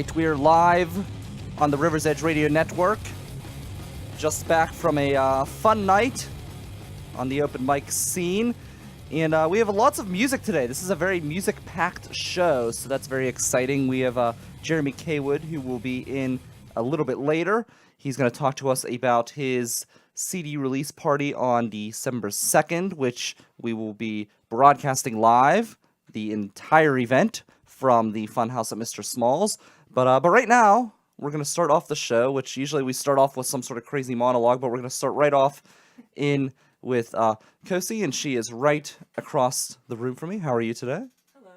right, we're live on the River's Edge Radio Network. Just back from a fun night on the open mic scene. And we have lots of music today. This is a very music-packed show, so that's very exciting. We have Jeremy Kaywood, who will be in a little bit later. He's going to talk to us about his CD release party on December 2nd, which we will be broadcasting live, the entire event, from the Funhouse at Mr. Small's. But right now, we're going to start off the show, which usually we start off with some sort of crazy monologue, but we're going to start right off in with Kosi, and she is right across the room from me. How are you today? Hello.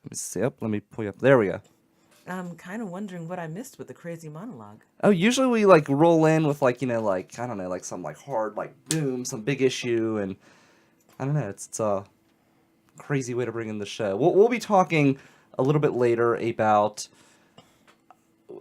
Let me see up. Let me pull you up. There we go. I'm kind of wondering what I missed with the crazy monologue. Oh, usually we roll in with I don't know, some hard boom, some big issue, and I don't know. It's a crazy way to bring in the show. We'll be talking a little bit later about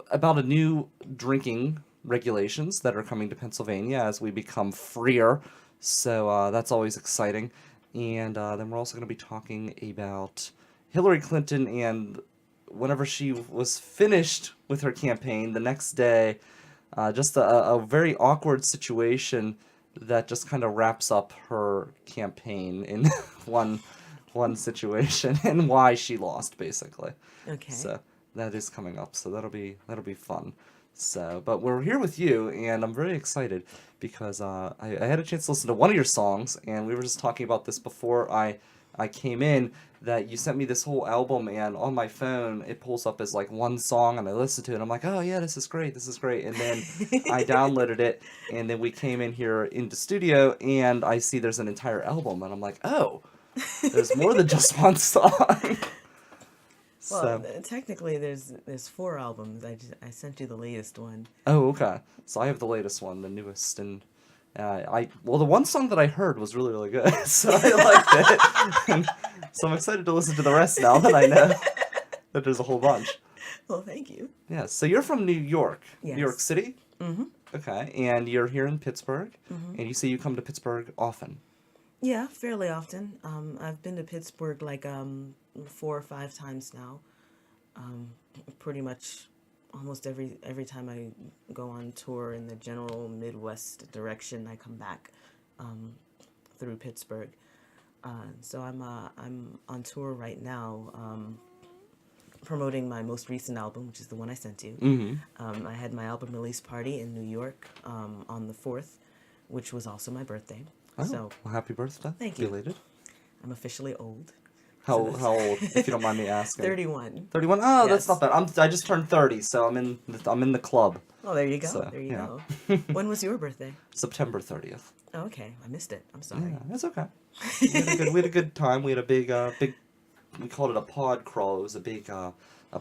a new drinking regulations that are coming to Pennsylvania as we become freer. So that's always exciting. And then we're also going to be talking about Hillary Clinton, and whenever she was finished with her campaign, the next day, just a very awkward situation that just kind of wraps up her campaign in one situation and why she lost, basically. Okay. So that is coming up. So that'll be fun. So, but we're here with you, and I'm very excited because I had a chance to listen to one of your songs, and we were just talking about this before I came in, that you sent me this whole album, and on my phone it pulls up as one song, and I listen to it, and I'm like, oh yeah, this is great, and then I downloaded it, and then we came in here into studio, and I see there's an entire album, and I'm like, oh, there's more than just one song. Well, technically, there's 4 albums. I sent you the latest one. Oh, okay. So I have the latest one, the newest, and the one song that I heard was really, really good, so I liked it. And so I'm excited to listen to the rest now that I know that there's a whole bunch. Well, thank you. Yeah, so you're from New York, Yes. New York City? Mm-hmm. Okay, and you're here in Pittsburgh, Mm-hmm. and you say you come to Pittsburgh often. Yeah, fairly often. I've been to Pittsburgh 4 or 5 times now. Pretty much almost every time I go on tour in the general Midwest direction, I come back through Pittsburgh. So I'm on tour right now, promoting my most recent album, which is the one I sent you. Mm-hmm. I had my album release party in New York on the 4th, which was also my birthday. Oh, So well, happy birthday. Thank you. Belated. I'm officially old. How old, if you don't mind me asking? 31. 31? Oh, Yes. that's not bad. I just turned 30, so I'm in the club. Oh, there you go. So, there you yeah. go. When was your birthday? September 30th. Oh, okay. I missed it. I'm sorry. Yeah, that's okay. We had a good time. We had a big, we called it a pod crawl. It was a big, a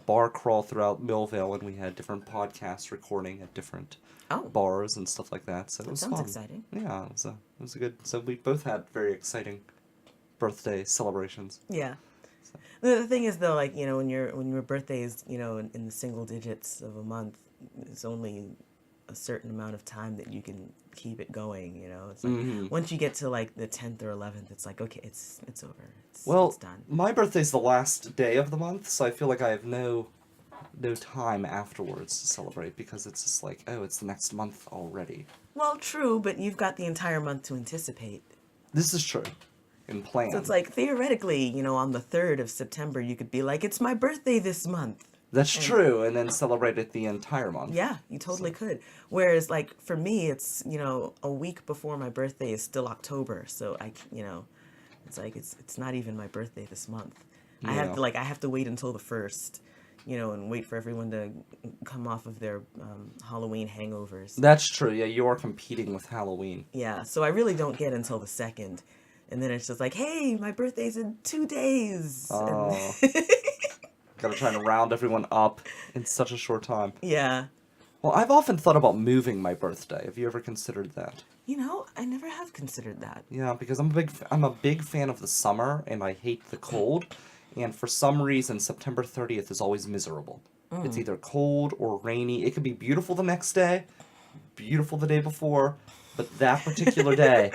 bar crawl throughout Millvale, and we had different podcasts recording at different bars and stuff like that. So it was Sounds fun. exciting. Yeah, it was a good. So we both had very exciting birthday celebrations. Yeah. The thing is, though, when your birthday is, in the single digits of a month, it's only a certain amount of time that you can keep it going. It's once you get to the 10th or 11th, it's okay, it's over. It's done. My birthday's the last day of the month, so I feel like I have no time afterwards to celebrate, because it's just it's the next month already. Well, true, but you've got the entire month to anticipate. This is true. In plan. So it's theoretically, on the 3rd of September, you could be it's my birthday this month. That's true, and then celebrate it the entire month. Yeah, you totally could. Whereas, for me, it's, a week before my birthday is still October, so it's not even my birthday this month. Yeah. I have to wait until the 1st, and wait for everyone to come off of their Halloween hangovers. That's true. Yeah, you are competing with Halloween. Yeah, so I really don't get until the 2nd. And then it's just hey, my birthday's in 2 days. Oh. Gotta try and round everyone up in such a short time. Yeah. Well, I've often thought about moving my birthday. Have you ever considered that? I never have considered that. Yeah, because I'm a big fan of the summer, and I hate the cold. And for some reason, September 30th is always miserable. It's either cold or rainy. It could be beautiful the next day, beautiful the day before, but that particular day,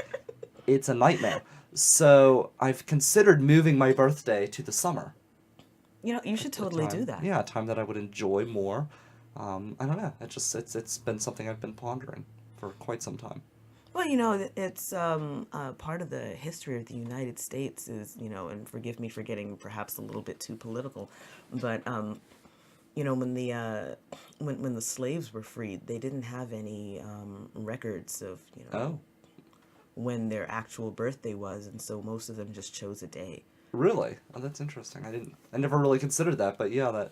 it's a nightmare. So I've considered moving my birthday to the summer. You should a totally do time, that. yeah, a time that I would enjoy more. I don't know. It's been something I've been pondering for quite some time. Well, it's part of the history of the United States is, and forgive me for getting perhaps a little bit too political, but when the slaves were freed, they didn't have any records of Oh, when their actual birthday was, and so most of them just chose a day. really? Oh, that's interesting. I never really considered that, but yeah, that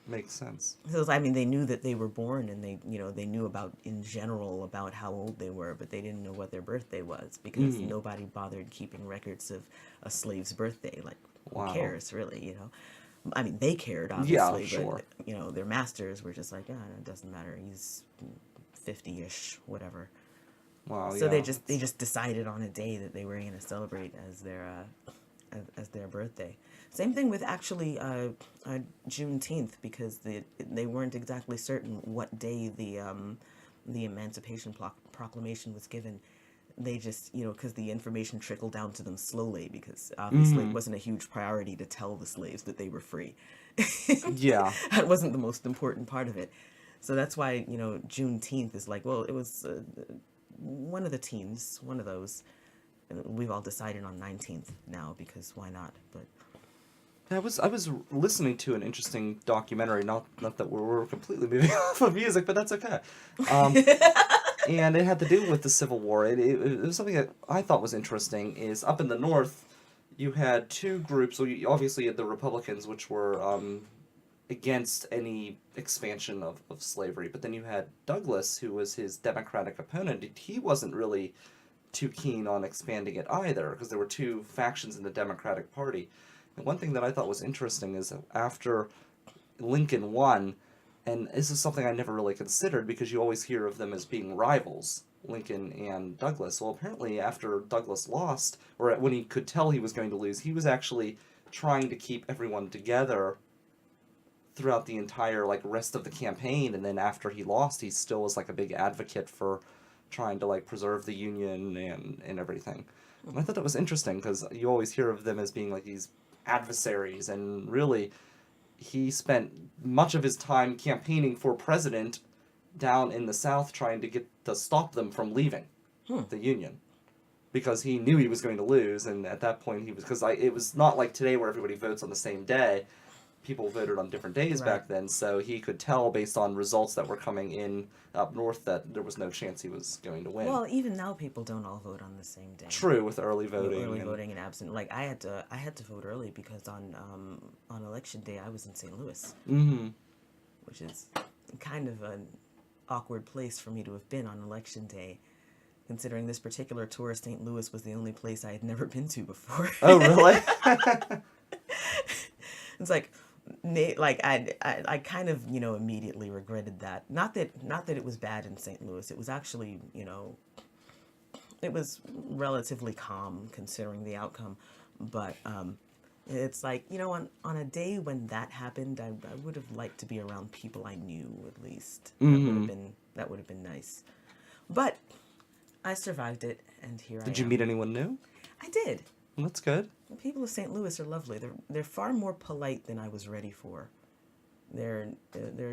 makes sense. So I mean, they knew that they were born, and they knew about in general about how old they were, but they didn't know what their birthday was because Mm. nobody bothered keeping records of a slave's birthday. Like, who Wow. cares, really? I mean, they cared Yeah, obviously, sure. but their masters were just like, yeah, it doesn't matter. He's 50-ish, whatever. Wow, So yeah. they just decided on a day that they were going to celebrate as their birthday. Same thing with actually Juneteenth, because they weren't exactly certain what day the Emancipation Proclamation was given. They just, because the information trickled down to them slowly, because obviously it Mm. wasn't a huge priority to tell the slaves that they were free. Yeah. That wasn't the most important part of it. So that's why, Juneteenth is like, well, it was one of the teens, one of those. And we've all decided on 19th now because why not? But I was listening to an interesting documentary. Not that we're completely moving off of music, but that's okay. Um, and it had to do with the Civil War. It was something that I thought was interesting. Is up in the North, you had two groups. So you obviously had the Republicans, which were against any expansion of slavery, but then you had Douglas, who was his Democratic opponent. He wasn't really too keen on expanding it either, because there were two factions in the Democratic Party. And one thing that I thought was interesting is that after Lincoln won, and this is something I never really considered because you always hear of them as being rivals, Lincoln and Douglas. Well, apparently after Douglas lost, or when he could tell he was going to lose, he was actually trying to keep everyone together throughout the entire rest of the campaign, and then after he lost, he still was a big advocate for trying to preserve the union and everything. And I thought that was interesting because you always hear of them as being these adversaries, and really he spent much of his time campaigning for president down in the South trying to stop them from leaving the union because he knew he was going to lose, and at that point he was, because it was not like today where everybody votes on the same day. People voted on different days right. back then, so he could tell based on results that were coming in up north that there was no chance he was going to win. Well, even now people don't all vote on the same day. True, with early voting. Early voting and absent. Like I had to vote early because on election day I was in St. Louis, Mm-hmm. which is kind of an awkward place for me to have been on election day, considering this particular tour, St. Louis was the only place I had never been to before. Oh, really? It's I kind of immediately regretted that. Not that it was bad in St. Louis. It was actually it was relatively calm considering the outcome, but it's on a day when that happened, I would have liked to be around people I knew at least. That would have been nice, but I survived it, and here I am. Did you meet anyone new? I did. Well, that's good. The people of St. Louis are lovely. They're far more polite than I was ready for. They're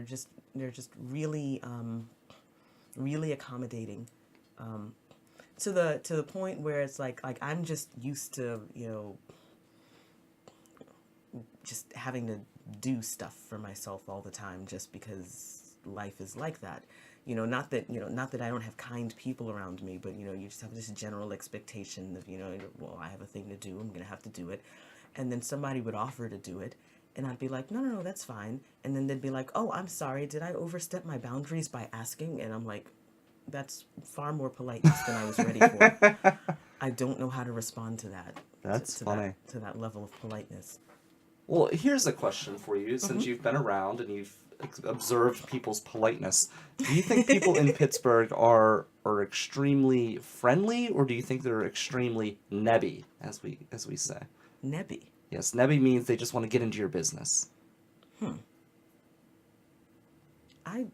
just really really accommodating, to the point where it's like I'm just used to just having to do stuff for myself all the time just because life is like that. Not that I don't have kind people around me, but you just have this general expectation of well, I have a thing to do, I'm gonna have to do it, and then somebody would offer to do it, and I'd be like, no, that's fine, and then they'd be like, oh, I'm sorry, did I overstep my boundaries by asking? And I'm like, that's far more politeness than I was ready for. I don't know how to respond to that. That's funny. To that level of politeness. Well, here's a question for you, since you've been around and you've observed people's politeness. Do you think people in Pittsburgh are extremely friendly, or do you think they're extremely nebby, as we say? Nebby. Yes, nebby means they just want to get into your business. I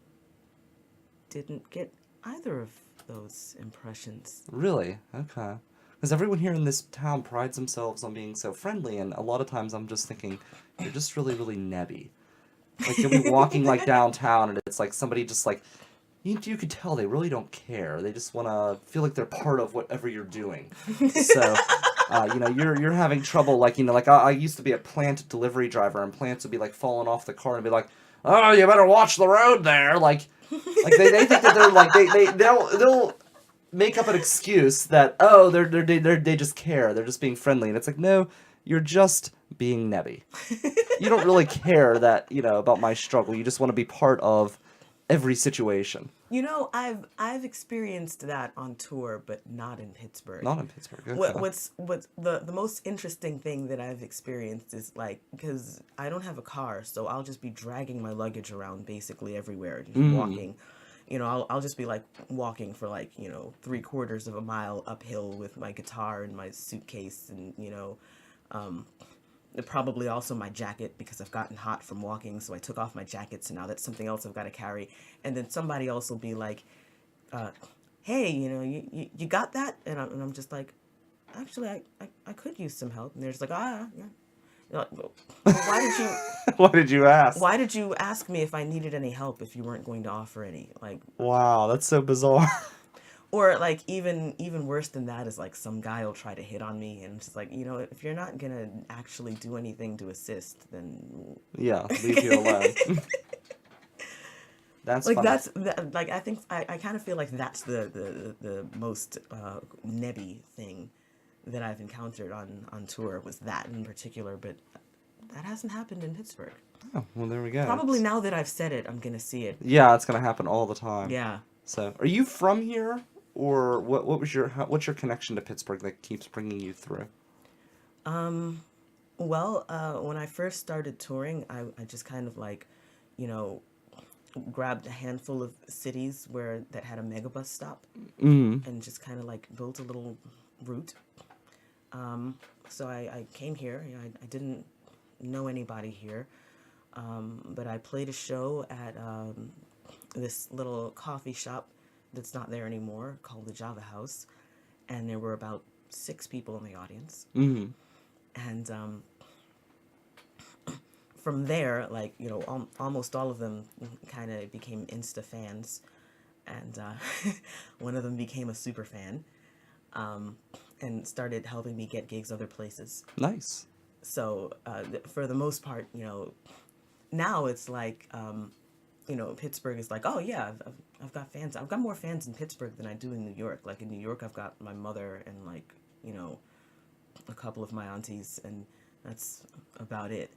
didn't get either of those impressions. Really? Okay. Because everyone here in this town prides themselves on being so friendly, and a lot of times I'm just thinking, you're just really, really nebby. Like, you'll be walking, like, downtown, and it's like somebody just, like, you could tell they really don't care. They just want to feel like they're part of whatever you're doing. So, you're having trouble, like, like, I used to be a plant delivery driver, and plants would be, like, falling off the car and be like, oh, you better watch the road there, like they think that they're, like, they'll make up an excuse that, oh, they just care, they're just being friendly, and it's like, no, you're just being nebby. You don't really care that, about my struggle. You just want to be part of every situation. I've experienced that on tour, but not in Pittsburgh. Not in Pittsburgh. Okay. What's the most interesting thing that I've experienced is, like, because I don't have a car, so I'll just be dragging my luggage around basically everywhere, just walking. I'll just be, like, walking for, like, 3/4 of a mile uphill with my guitar and my suitcase and, probably also my jacket, because I've gotten hot from walking, so I took off my jacket, so now that's something else I've got to carry. And then somebody else will be like, hey, you got that? And I'm just like, actually, I could use some help. And they're just like, yeah. Like, well, why did you... Why did you ask? Why did you ask me if I needed any help if you weren't going to offer any? Like, wow, that's so bizarre. Or, like, even worse than that is, like, some guy will try to hit on me, and it's just like, if you're not gonna actually do anything to assist, then... Yeah, leave you alone. That's like, funny. like, I think, I kind of feel like that's the most nebby thing that I've encountered on tour, was that in particular, but that hasn't happened in Pittsburgh. Oh, well, there we go. Probably now that I've said it, I'm gonna see it. Yeah, it's gonna happen all the time. Yeah. So, are you from where? Or what's your connection to Pittsburgh that keeps bringing you through? Well, when I first started touring, I just kind of, like, grabbed a handful of cities that had a megabus stop, and just kind of, like, built a little route. So I came here. I didn't know anybody here, but I played a show at this little coffee shop that's not there anymore, called the Java House, and there were about 6 people in the audience. Mm-hmm. And from there, like, almost all of them kind of became Insta fans, and one of them became a super fan, and started helping me get gigs other places. Nice. So for the most part, now it's like, Pittsburgh is like, oh yeah, I've got fans. I've got more fans in Pittsburgh than I do in New York. Like, in New York, I've got my mother and, like, a couple of my aunties, and that's about it.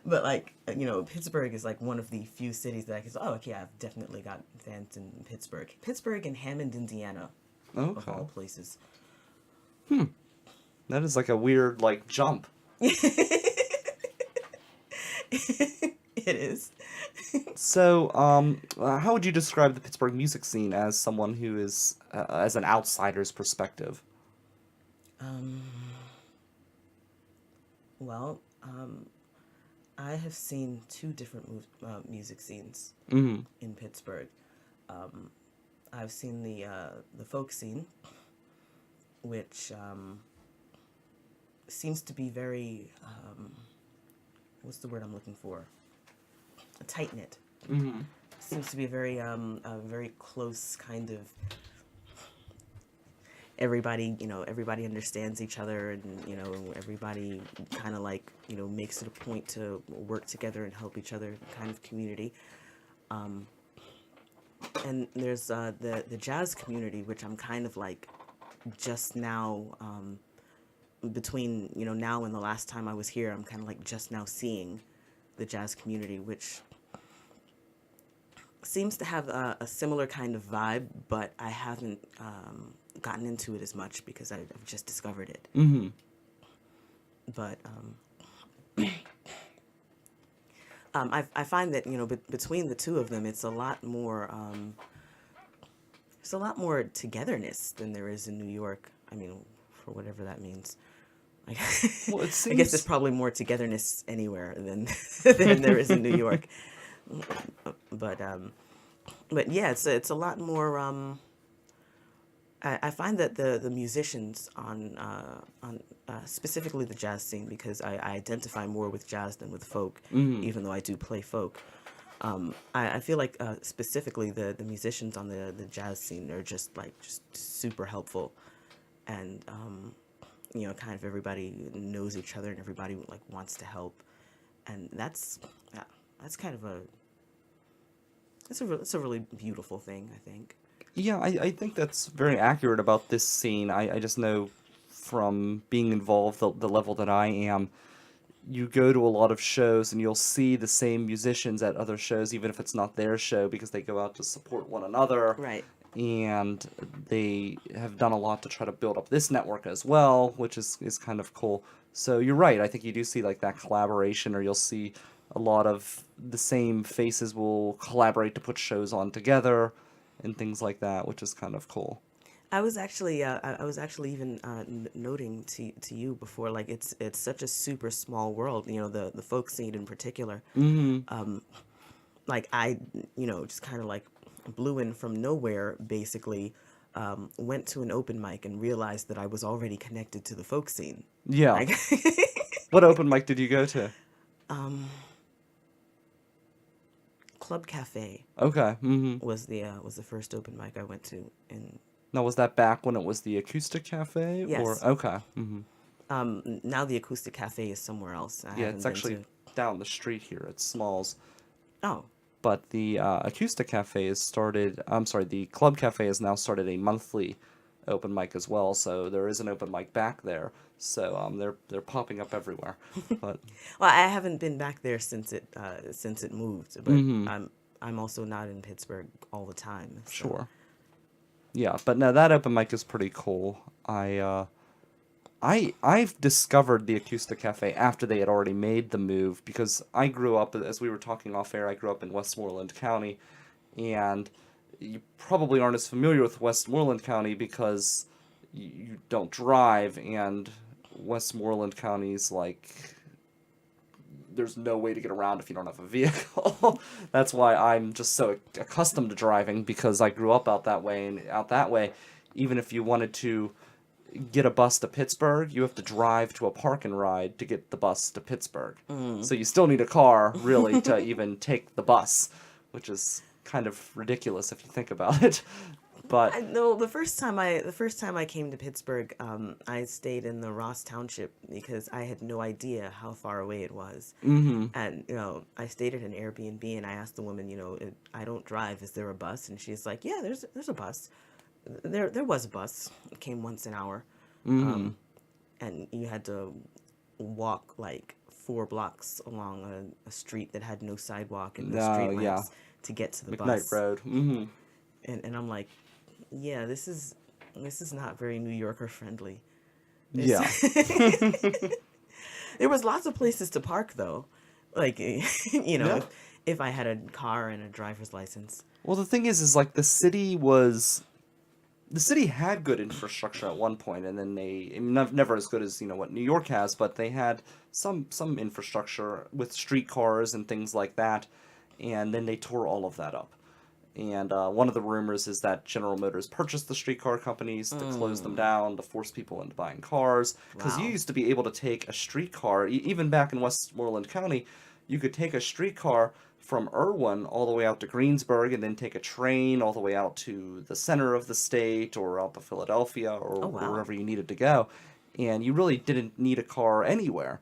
But like, Pittsburgh is, like, one of the few cities that I can say, oh, okay, I've definitely got fans in Pittsburgh. Pittsburgh and Hammond, Indiana, of all places. That is, like, a weird, like, jump. It is. So, how would you describe the Pittsburgh music scene as someone who is, as an outsider's perspective? Well, I have seen 2 different music scenes Mm-hmm. in Pittsburgh. I've seen the folk scene, which seems to be very, what's the word I'm looking for? Tight-knit. Mm-hmm. Seems to be a very close kind of, everybody understands each other, and, everybody kind of, like, makes it a point to work together and help each other, kind of community. And there's the jazz community, which I'm kind of, like, just now, between, now and the last time I was here, I'm kind of, like, just now seeing the jazz community, which seems to have a similar kind of vibe, but I haven't gotten into it as much because I've just discovered it. Mm-hmm. But I find that, between the 2 of them, it's a lot more togetherness than there is in New York. I mean, for whatever that means. Well, it seems... I guess there's probably more togetherness anywhere than than there is in New York. But yeah, it's a lot more I find that the musicians on specifically the jazz scene, because I identify more with jazz than with folk, even though I do play folk. I feel like specifically the musicians on the jazz scene are just super helpful, and kind of everybody knows each other and everybody like wants to help, and yeah, that's kind of a it's a really beautiful thing, I think. Yeah, I think that's very accurate about this scene. I just know from being involved the level that I am, you go to a lot of shows and you'll see the same musicians at other shows, even if it's not their show, because they go out to support one another. Right. And they have done a lot to try to build up this network as well, which is kind of cool. So you're right. I think you do see like that collaboration, or you'll see a lot of the same faces will collaborate to put shows on together and things like that, which is kind of cool. I was actually even noting to you before, like it's such a super small world, the folk scene in particular. Like just kind of like blew in from nowhere, basically. Went to an open mic and realized that I was already connected to the folk scene. Yeah. Like, What open mic did you go to? Club Cafe Okay. was the first open mic I went to in. Now, was that back when it was the Acoustic Cafe? Yes. Or okay. Now the Acoustic Cafe is somewhere else. I Yeah, haven't it's been actually down the street here at Smalls. Oh, But the Acoustic Cafe has started. I'm sorry, the Club Cafe has now started a monthly open mic as well. So there is an open mic back there. So they're popping up everywhere. But well, I haven't been back there since it moved, but I'm also not in Pittsburgh all the time. So. sure. Yeah, but no, that open mic is pretty cool. I've discovered the Acoustic Cafe after they had already made the move, because I grew up, as we were talking off air, I grew up in Westmoreland County, and you probably aren't as familiar with Westmoreland County because you don't drive, and Westmoreland County's like there's no way to get around if you don't have a vehicle. That's why I'm just so accustomed to driving, because I grew up out that way, and out that way, even if you wanted to get a bus to Pittsburgh, you have to drive to a park and ride to get the bus to Pittsburgh. So you still need a car, really, to even take the bus, which is kind of ridiculous if you think about it. But No, the first time I came to Pittsburgh, I stayed in the Ross Township because I had no idea how far away it was. And I stayed at an Airbnb, and I asked the woman, I don't drive. Is there a bus? And she's like, yeah, there's a bus. There was a bus. It came once an hour, and you had to walk like 4 blocks along a street that had no sidewalk and no street lamps to get to the McKnight bus. Road. And I'm like, yeah, this is not very New Yorker friendly. Yeah. There was lots of places to park though, like Yeah. if I had a car and a driver's license. Well, the thing is like the city had good infrastructure at one point, and then never as good as what New York has, but they had some infrastructure with streetcars and things like that, and then they tore all of that up. And one of the rumors is that General Motors purchased the streetcar companies to close them down, to force people into buying cars. Because Wow. you used to be able to take a streetcar, even back in Westmoreland County, you could take a streetcar from Irwin all the way out to Greensburg, and then take a train all the way out to the center of the state, or out to Philadelphia, or Oh, wow. wherever you needed to go. And you really didn't need a car anywhere.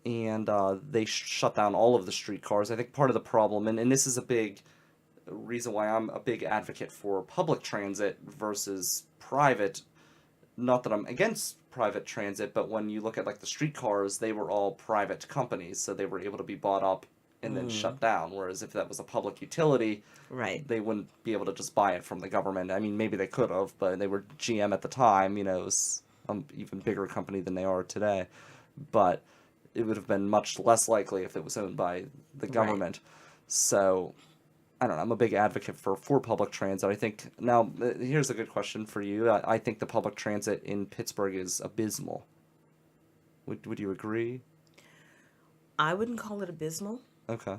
And they shut down all of the streetcars. I think part of the problem, and this is a big reason why I'm a big advocate for public transit versus private. Not that I'm against private transit, but when you look at like the streetcars, they were all private companies, so they were able to be bought up and then shut down. Whereas if that was a public utility, Right. they wouldn't be able to just buy it from the government. I mean, maybe they could have, but they were GM at the time. It was an even bigger company than they are today. But it would have been much less likely if it was owned by the government. So I don't know. I'm a big advocate for public transit. I think now here's a good question for you. I think the public transit in Pittsburgh is abysmal. Would you agree? I wouldn't call it abysmal. Okay.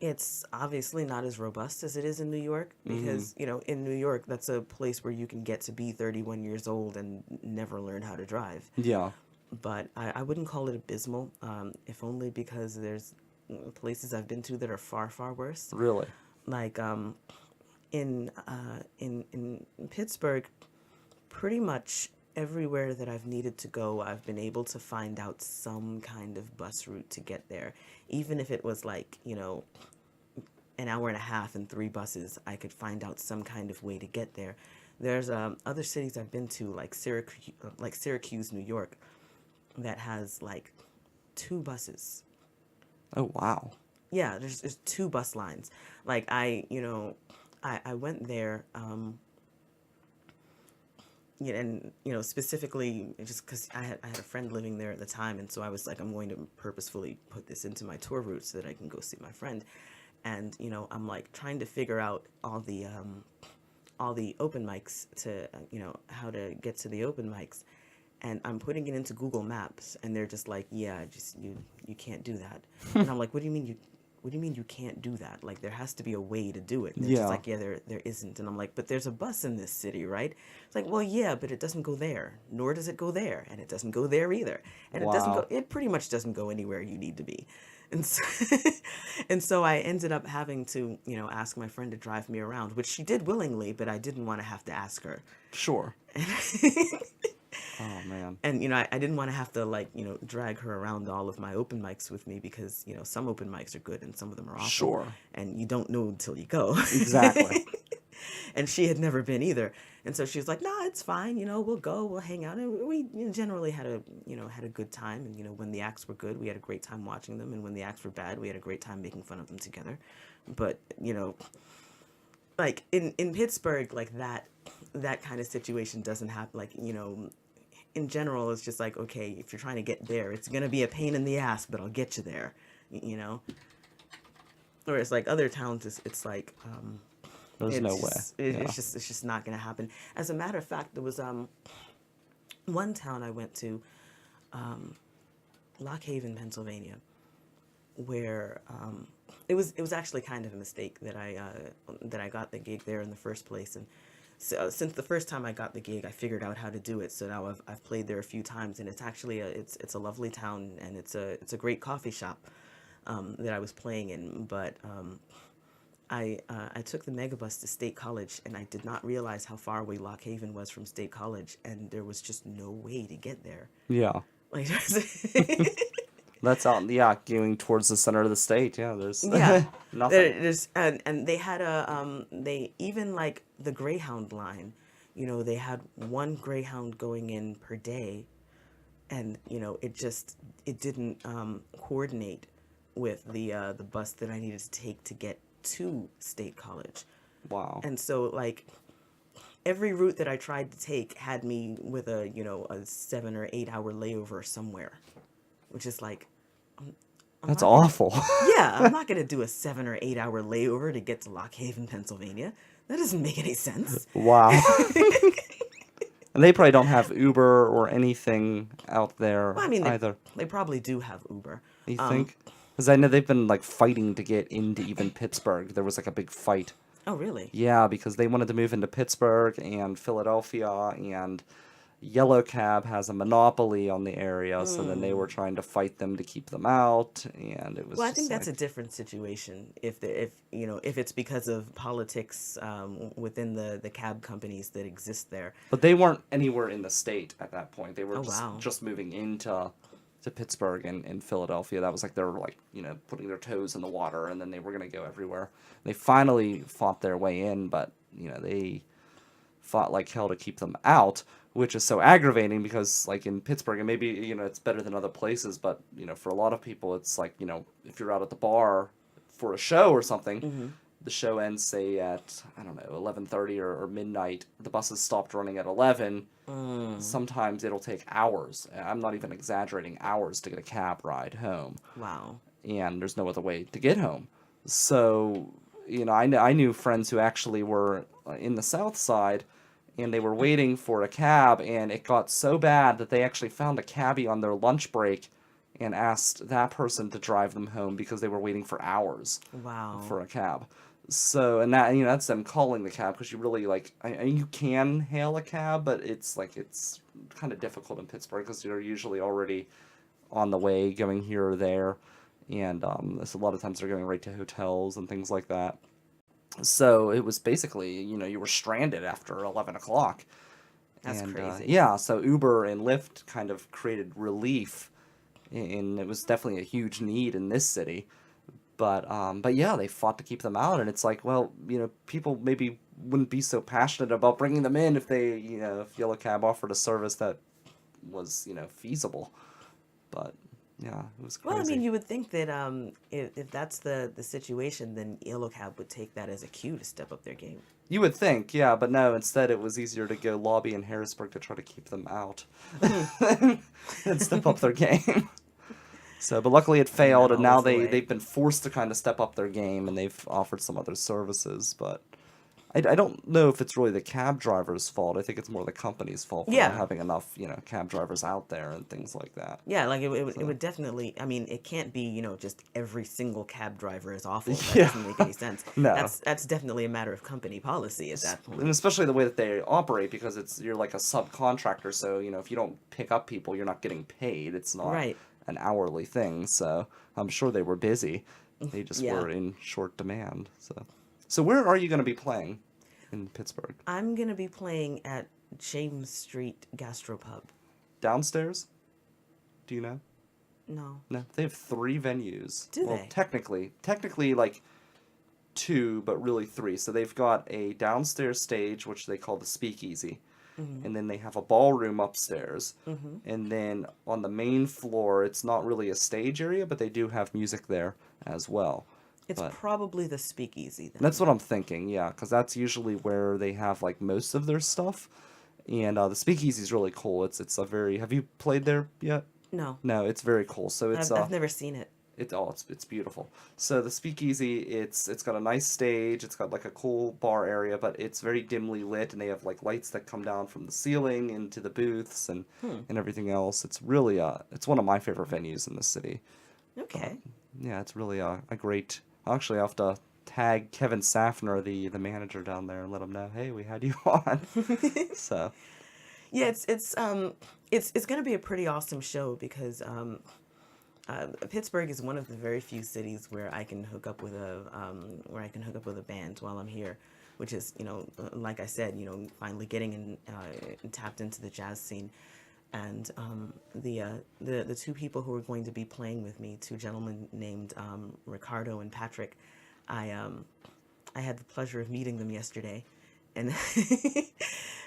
It's obviously not as robust as it is in New York because, in New York, that's a place where you can get to be 31 years old and never learn how to drive. Yeah. But I wouldn't call it abysmal, if only because there's places I've been to that are far, far worse. Really? Like in Pittsburgh, pretty much everywhere that I've needed to go, I've been able to find out some kind of bus route to get there. Even if it was like, an hour and a half and 3 buses, I could find out some kind of way to get there. There's other cities I've been to, like Syracuse, New York, that has like 2 buses. Oh, wow. Yeah, there's 2 bus lines. Like I went there, and specifically just because I had a friend living there at the time, and so I was like, I'm going to purposefully put this into my tour route so that I can go see my friend, and I'm like trying to figure out all the open mics to how to get to the open mics, and I'm putting it into Google Maps, and they're just like, yeah, just you can't do that, and I'm like, what do you mean you can't do that? Like, there has to be a way to do it. And they're just like, yeah, there isn't. And I'm like, but there's a bus in this city, right? It's like, well, yeah, but it doesn't go there, nor does it go there, and it doesn't go there either. And Wow. it pretty much doesn't go anywhere you need to be. And so, and so I ended up having to, ask my friend to drive me around, which she did willingly, but I didn't want to have to ask her. Sure. Oh, man. And, I didn't want to have to, like, drag her around all of my open mics with me because, some open mics are good and some of them are awful. Sure. And you don't know until you go. Exactly. And she had never been either. And so she was like, nah, it's fine. We'll go, we'll hang out. And we generally had a good time. And, when the acts were good, we had a great time watching them. And when the acts were bad, we had a great time making fun of them together. But, like in Pittsburgh, like that kind of situation doesn't happen. Like, in general, it's just like, okay, if you're trying to get there, it's going to be a pain in the ass, but I'll get you there, Whereas like other towns, it's like, There's no way. It's just not going to happen. As a matter of fact, there was one town I went to, Lock Haven, Pennsylvania, where it was actually kind of a mistake that I got the gig there in the first place. And so since the first time I got the gig, I figured out how to do it. So now I've played there a few times, and it's actually it's a lovely town, and it's a great coffee shop that I was playing in. But I took the megabus to State College, and I did not realize how far away Lock Haven was from State College, and there was just no way to get there. Yeah. Like, That's out, going towards the center of the state. Yeah, there's yeah, nothing. there's and they had they even like the Greyhound line, they had one Greyhound going in per day, and it didn't coordinate with the bus that I needed to take to get to State College. Wow. And so like every route that I tried to take had me with a 7 or 8 hour layover somewhere, which is like, That's awful. yeah, I'm not gonna do a 7 or 8 hour layover to get to Lock Haven, Pennsylvania. That doesn't make any sense. Wow. And they probably don't have Uber or anything out there Well, I mean, either. they probably do have Uber. You think? Because I know they've been like fighting to get into even Pittsburgh. There was like a big fight. Oh, really? Yeah, because they wanted to move into Pittsburgh and Philadelphia, and Yellow Cab has a monopoly on the area, so then they were trying to fight them to keep them out, and it was. Well, I just think that's like, a different situation. If it's because of politics within the cab companies that exist there. But they weren't anywhere in the state at that point. They were Oh, wow. just moving into Pittsburgh and Philadelphia. That was like they were like putting their toes in the water, and then they were gonna go everywhere. They finally fought their way in, but they fought like hell to keep them out, which is so aggravating because like in Pittsburgh, and maybe it's better than other places, but for a lot of people it's like if you're out at the bar for a show or something, the show ends say at I don't know 11:30 or midnight. The buses stopped running at 11. Sometimes it'll take hours. I'm not even exaggerating, hours to get a cab ride home. Wow. And there's no other way to get home. So I knew friends who actually were in the South Side, and they were waiting for a cab, and it got so bad that they actually found a cabbie on their lunch break, and asked that person to drive them home because they were waiting for hours Wow. for a cab. So, and that, that's them calling the cab, because you really, you can hail a cab, but it's kind of difficult in Pittsburgh because you're usually already on the way going here or there, and a lot of times they're going right to hotels and things like that. So it was basically, you were stranded after 11 o'clock. That's crazy. Yeah, so Uber and Lyft kind of created relief, and it was definitely a huge need in this city. But yeah, they fought to keep them out, and it's like, well, people maybe wouldn't be so passionate about bringing them in if they, if Yellow Cab offered a service that was, feasible. But yeah, it was crazy. Well, I mean, you would think that if that's the situation, then Yellow Cab would take that as a cue to step up their game. You would think, yeah, but no, instead it was easier to go lobby in Harrisburg to try to keep them out and step up their game. So, but luckily it failed, Not and now always the way. they've been forced to kind of step up their game, and they've offered some other services, but I don't know if it's really the cab driver's fault. I think it's more the company's fault for Yeah. not having enough, cab drivers out there and things like that. Yeah, like it would definitely. I mean, it can't be just every single cab driver is awful. That Yeah. doesn't make any sense. No. That's definitely a matter of company policy at that point. And especially the way that they operate, because you're like a subcontractor, so if you don't pick up people, you're not getting paid. It's not Right. an hourly thing. So I'm sure they were busy. They just Yeah. were in short demand. So where are you going to be playing in Pittsburgh? I'm gonna be playing at James Street Gastropub. Downstairs? Do you know? No. No, they have 3 venues. Do Well, they? technically like 2, but really 3. So they've got a downstairs stage, which they call the Speakeasy. And then they have a ballroom upstairs. And then on the main floor, it's not really a stage area, but they do have music there as well. It's But probably the Speakeasy then. that's what I'm thinking, yeah, because that's usually where they have like most of their stuff. And the Speakeasy is really cool. It's a very. Have you played there yet? No. No, it's very cool. So it's I've never seen it. it's beautiful. So the Speakeasy, it's got a nice stage. It's got like a cool bar area, but it's very dimly lit, and they have like lights that come down from the ceiling into the booths and everything else. It's really it's one of my favorite venues in the city. Okay. Yeah, it's really a great. Actually, I have to tag Kevin Safner, the manager down there, and let him know, hey, we had you on. So Yeah, it's gonna be a pretty awesome show because Pittsburgh is one of the very few cities where I can hook up with a band while I'm here, which is like I said, finally getting tapped into the jazz scene. And the 2 people who are going to be playing with me, 2 gentlemen named Ricardo and Patrick, I had the pleasure of meeting them yesterday, and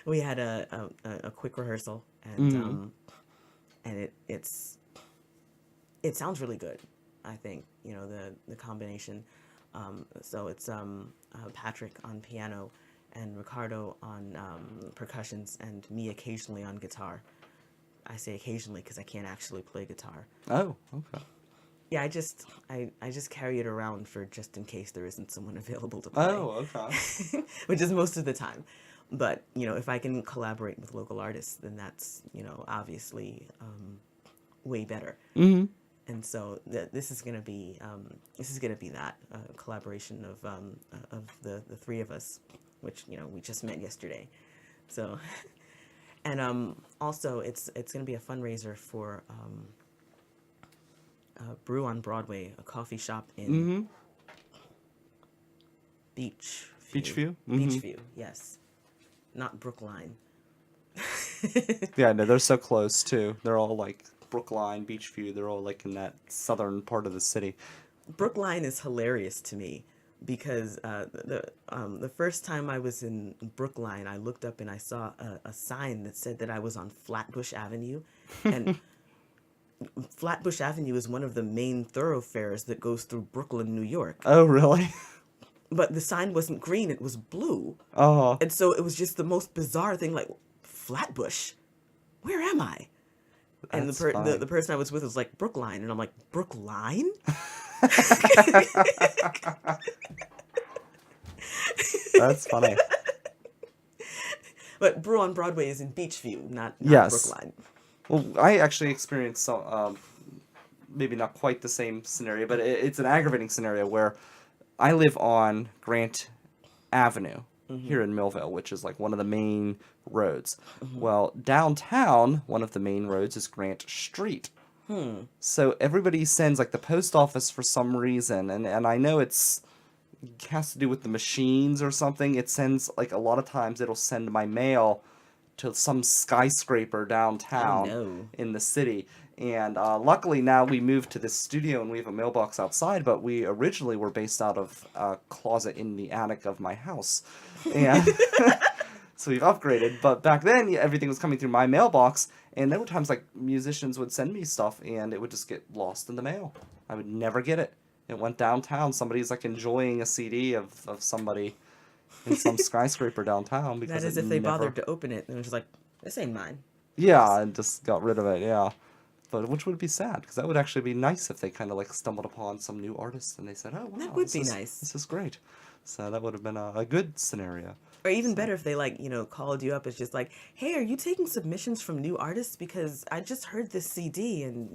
we had a quick rehearsal, and it sounds really good. I think the combination. So it's Patrick on piano, and Ricardo on percussions, and me occasionally on guitar. I say occasionally because I can't actually play guitar. oh, okay. Yeah, I just carry it around for just in case there isn't someone available to play. Oh, okay. Which is most of the time. But if I can collaborate with local artists, then that's obviously way better. Mm-hmm. And so this is gonna be that collaboration of the 3 of us, which we just met yesterday. So. And also, it's going to be a fundraiser for Brew on Broadway, a coffee shop in Beachview. Beachview? Beachview, yes. Not Brookline. Yeah, no, they're so close too. They're all like Brookline, Beachview. They're all like in that southern part of the city. Brookline is hilarious to me because the first time I was in Brookline, I looked up and I saw a sign that said that I was on Flatbush Avenue, and Flatbush Avenue is one of the main thoroughfares that goes through Brooklyn, New York. Oh, really? But the sign wasn't green; it was blue, Oh, and so it was just the most bizarre thing. Like, Flatbush, where am I? And That's the funny. the person I was with was like, Brookline, and I'm like, Brookline? that's funny. But Brew on Broadway is in Beachview, not Yes. Brookline. Well, I actually experienced maybe not quite the same scenario, but it's an aggravating scenario where I live on Grant Avenue here in Millville, which is like one of the main roads. Well, downtown, one of the main roads is Grant Street. So everybody sends like the post office for some reason, and I know it has to do with the machines or something. It sends like a lot of times it'll send my mail to some skyscraper downtown in the city. And luckily now we moved to this studio and we have a mailbox outside, but we originally were based out of a closet in the attic of my house. And so we've upgraded. But back then, everything was coming through my mailbox, and there were times like musicians would send me stuff and it would just get lost in the mail. I would never get it. It went downtown. Somebody's like enjoying a CD of somebody in some skyscraper downtown. Because that is if they bothered to open it and it was just like, this ain't mine. Yeah, and just got rid of it, yeah. But which would be sad, because that would actually be nice if they kind of like stumbled upon some new artist and they said, oh, wow. That would be nice. This is great. So that would have been a good scenario. Or even better if they like, called you up. It's just like, hey, are you taking submissions from new artists? Because I just heard this CD and,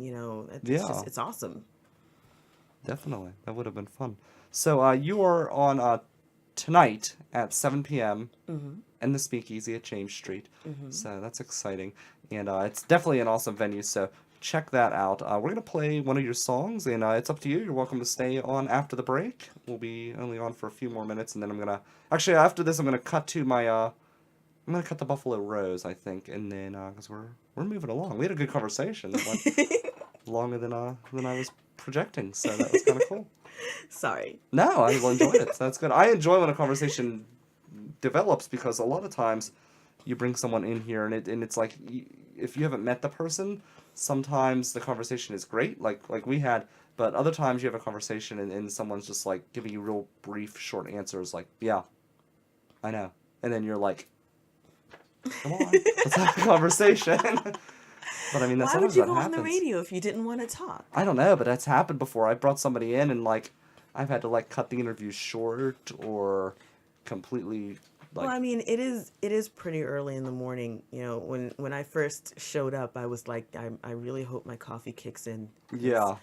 it's awesome. Definitely. That would have been fun. So you are on tonight at 7 p.m. in the Speakeasy at James Street. So that's exciting. And it's definitely an awesome venue, so check that out. We're going to play one of your songs, and it's up to you. You're welcome to stay on after the break. We'll be only on for a few more minutes, and then I'm going to... Actually, after this, I'm going to cut to my... I'm going to cut the Buffalo Rose, I think, and then... Because we're moving along. We had a good conversation that went longer than I was projecting, so that was kind of cool. Sorry. No, I enjoyed it. So that's good. I enjoy when a conversation develops, because a lot of times you bring someone in here, and it's like... If you haven't met the person, sometimes the conversation is great, like we had, but other times you have a conversation and someone's just like giving you real brief, short answers, like, yeah, I know. And then you're like, come on, let's have a conversation. But I mean, that's why would sometimes you that go happens. on the radio if you didn't want to talk? I don't know, but that's happened before. I brought somebody in and like I've had to like cut the interview short or completely... Well, I mean, it is pretty early in the morning. When I first showed up, I was like, I really hope my coffee kicks in. Yeah.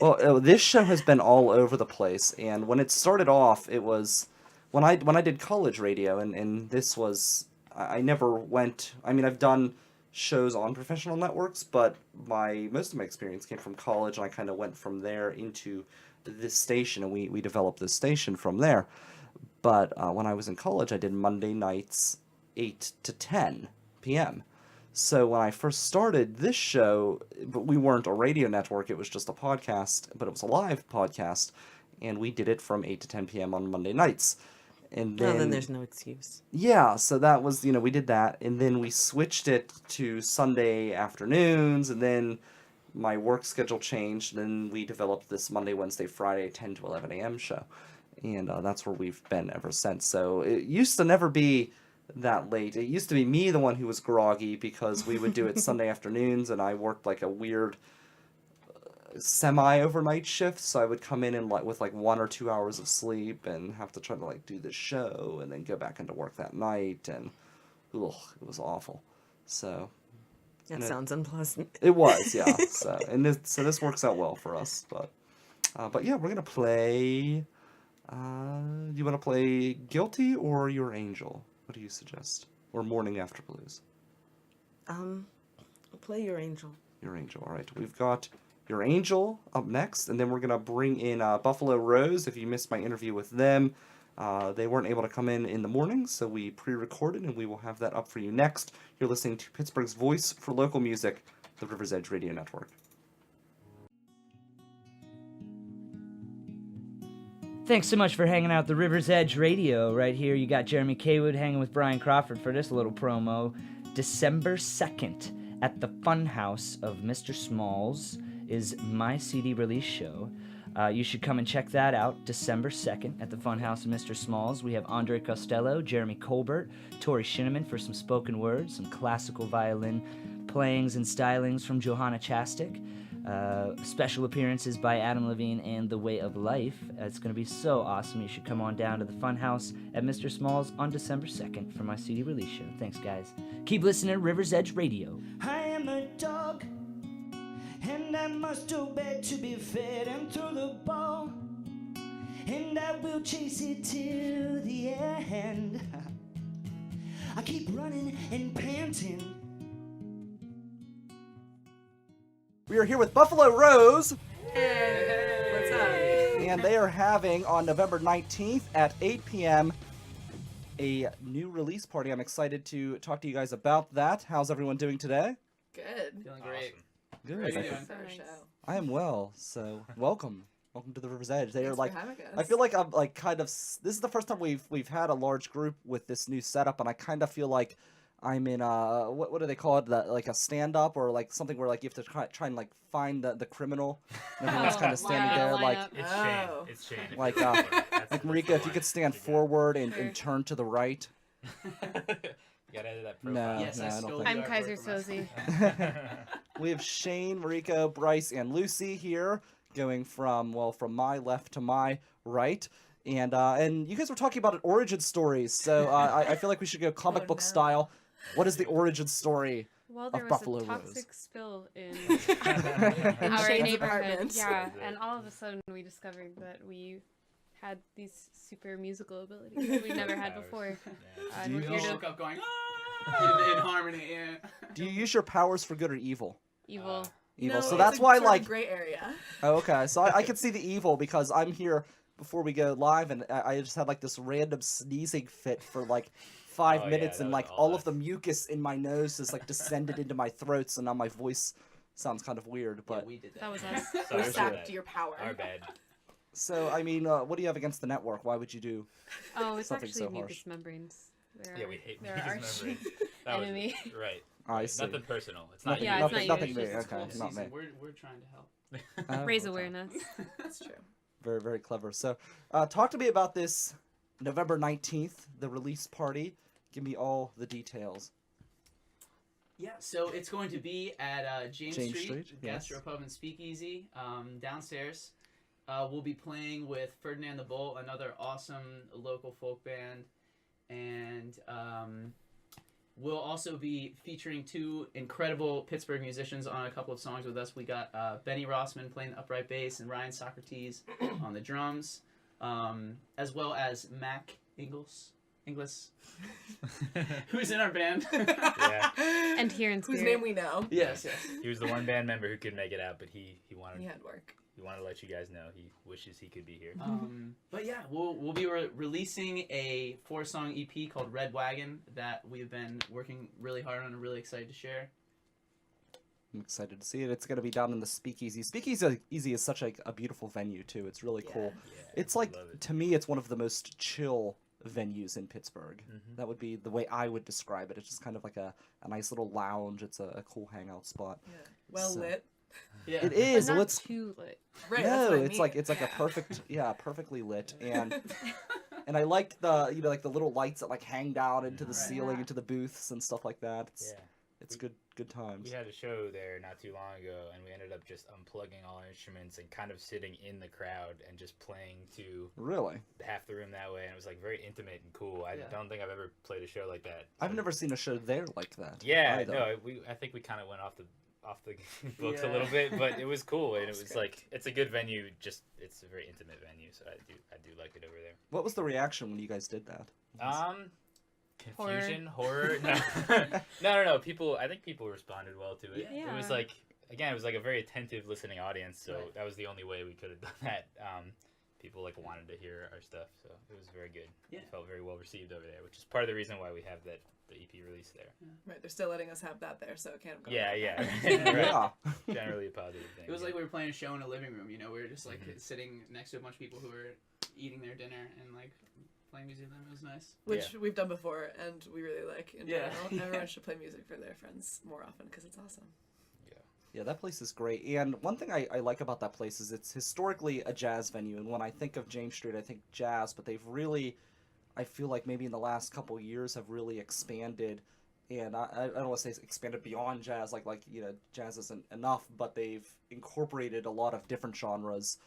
Well, this show has been all over the place, and when it started off, it was when I did college radio, and this was I never went. I mean, I've done shows on professional networks, but most of my experience came from college, and I kind of went from there into this station, and we developed this station from there. But when I was in college, I did Monday nights, 8 to 10 p.m. So when I first started this show, but we weren't a radio network, it was just a podcast, but it was a live podcast, and we did it from 8 to 10 p.m. on Monday nights. And then there's no excuse. Yeah, so that was, we did that, and then we switched it to Sunday afternoons, and then my work schedule changed, and then we developed this Monday, Wednesday, Friday, 10 to 11 a.m. show. And that's where we've been ever since. So it used to never be that late. It used to be me, the one who was groggy, because we would do it Sunday afternoons, and I worked like a weird semi-overnight shift. So I would come in and with like 1 or 2 hours of sleep and have to try to like do the show and then go back into work that night. And it was awful. So that sounds unpleasant. It was, yeah. So this works out well for us. But yeah, we're gonna play. Do you want to play Guilty or Your Angel? What do you suggest? Or Morning After Blues? Play Your Angel. Your Angel, all right. We've got Your Angel up next, and then we're going to bring in Buffalo Rose. If you missed my interview with them, they weren't able to come in the morning, so we pre-recorded, and we will have that up for you next. You're listening to Pittsburgh's voice for local music, the River's Edge Radio Network. Thanks so much for hanging out at the River's Edge Radio. Right here, you got Jeremy Kaywood hanging with Brian Crawford for this little promo. December 2nd at the Funhouse of Mr. Smalls is my CD release show. You should come and check that out, December 2nd at the Funhouse of Mr. Smalls. We have Andre Costello, Jeremy Colbert, Tori Shinneman for some spoken words, some classical violin playings and stylings from Johanna Chastik. Special appearances by Adam Levine and The Way of Life. It's going to be so awesome. You should come on down to the Funhouse at Mr. Smalls on December 2nd for my CD release show. Thanks, guys. Keep listening to River's Edge Radio. I am a dog, and I must obey to be fed and throw the ball, and I will chase it till the end. I keep running and panting. We are here with Buffalo Rose, Hey, what's up? and they are having on November 19th at 8 p.m. a new release party. I'm excited to talk to you guys about that. How's everyone doing today? Good. Feeling great. Good. Ready I, to doing? for our show. I am well, so welcome. Welcome to the River's Edge. They are Thanks like, for having us. I feel like I'm like kind of. This is the first time we've had a large group with this new setup, and I kind of feel like I'm in what do they call it? Like a stand up or like something where like you have to try and like find the criminal. And everyone's kind of standing there like It's Oh. Shane. It's Shane. if Like, you're uh, looking for it. That's like the Marika, if you line. could stand That's a good- forward and Sure. turn to the right. You gotta edit that No, profile. Yes, no, I I don't stole think- I'm the Kaiser artwork from us. Soze. We have Shane, Marika, Bryce, and Lucy here, going from my left to my right. And you guys were talking about origin stories, so I feel like we should go comic Oh, book no. style. What is the origin story? Well, there was Buffalo a Rose. toxic spill in In our Shane's neighborhood. apartment. Yeah, and all of a sudden we discovered that we had these super musical abilities that we never had Powers. before. Yeah. And Do we're you- We here all to woke up going, ah! in harmony, yeah. Do you use your powers for good or evil? evil. Evil. No, So it's that's a why, sort of like, gray area. oh, okay. So I can see the evil because I'm here before we go live, and I just had like this random sneezing fit for like 5 Oh, yeah, minutes, that and was like all all of us. the mucus in my nose just like descended into my throat, so now my voice sounds kind of weird. But we did That was us. Sorry We for sapped that. your power. Our bad. so I mean, what do you have against the network? Why would you do? Oh, it's Something actually so harsh. mucous membranes. Yeah, we hate they're mucus our membranes. That was enemy. Right. I see. Nothing personal. It's not Nothing, you. Yeah, it's nothing, not nothing you, me. it's just Okay, cool. not me. We're trying to help. Oh, Raise okay. awareness. That's true. Very, very clever. So, talk to me about this November 19th, the release party. Give me all the details. Yeah, so it's going to be at James James Street, Street, yes. Gastropub and Speakeasy, downstairs. We'll be playing with Ferdinand the Bull, another awesome local folk band, and we'll also be featuring two incredible Pittsburgh musicians on a couple of songs with us. We got Benny Rossman playing the upright bass and Ryan Socrates on the drums, as well as Mac Ingles, who's in our band. Yeah. And here in Whose spirit. name we know. Yes, yes. He was the one band member who couldn't make it out, but he wanted He had work. he wanted to let you guys know he wishes he could be here. But yeah, we'll be releasing a 4-song EP called Red Wagon that we've been working really hard on and really excited to share. I'm excited to see it. It's going to be down in the Speakeasy. Speakeasy is such a beautiful venue too. It's really cool. Yeah, It's I like love it. to me, it's one of the most chill venues in Pittsburgh. Mhm. That would be the way I would describe it. It's just kind of like a nice little lounge. It's a cool hangout spot. Yeah. Well So- lit. Yeah. It But is. not Well, it's too lit. Right, that's no, what I it's like mean. it's like a Yeah. perfect, perfectly lit, and I like the like the little lights that like hang down into the Right. ceiling, Yeah. into the booths and stuff like that. Yeah. It's We- good times. We had a show there not too long ago, and we ended up just unplugging all our instruments and kind of sitting in the crowd and just playing to Really, half the room that way, and it was like very intimate and cool. I Yeah. don't think I've ever played a show like that. I've So- never seen a show there like that. Yeah, either. no, I think we kind of went off the books a Yeah. little bit, but it was cool, and it was Script. like it's a good venue. Just it's a very intimate venue, so I do like it over there. What was the reaction when you guys did that? Confusion, horror. No, no. I think people responded well to it. Yeah. It was Yeah. like again, it was like a very attentive listening audience, so Right. that was the only way we could have done that. People like wanted to hear our stuff, so it was very good. Yeah. It felt very well received over there, which is part of the reason why we have the EP release there. Right, they're still letting us have that there, so it can't have gone Yeah, wrong. yeah. Right. Yeah. Generally a positive thing. It was yeah. like we were playing a show in a living room, you know, we were just like Mhm. sitting next to a bunch of people who were eating their dinner and like playing music with them. It was nice. Which we've done before, and we really like in Yeah. general. Yeah. Everyone should play music for their friends more often, because it's awesome. Yeah, that place is great. And one thing I like about that place is it's historically a jazz venue. And when I think of James Street, I think jazz, but they've really, I feel like maybe in the last couple years have really expanded. And I don't want to say expanded beyond jazz, like jazz isn't enough, but they've incorporated a lot of different genres,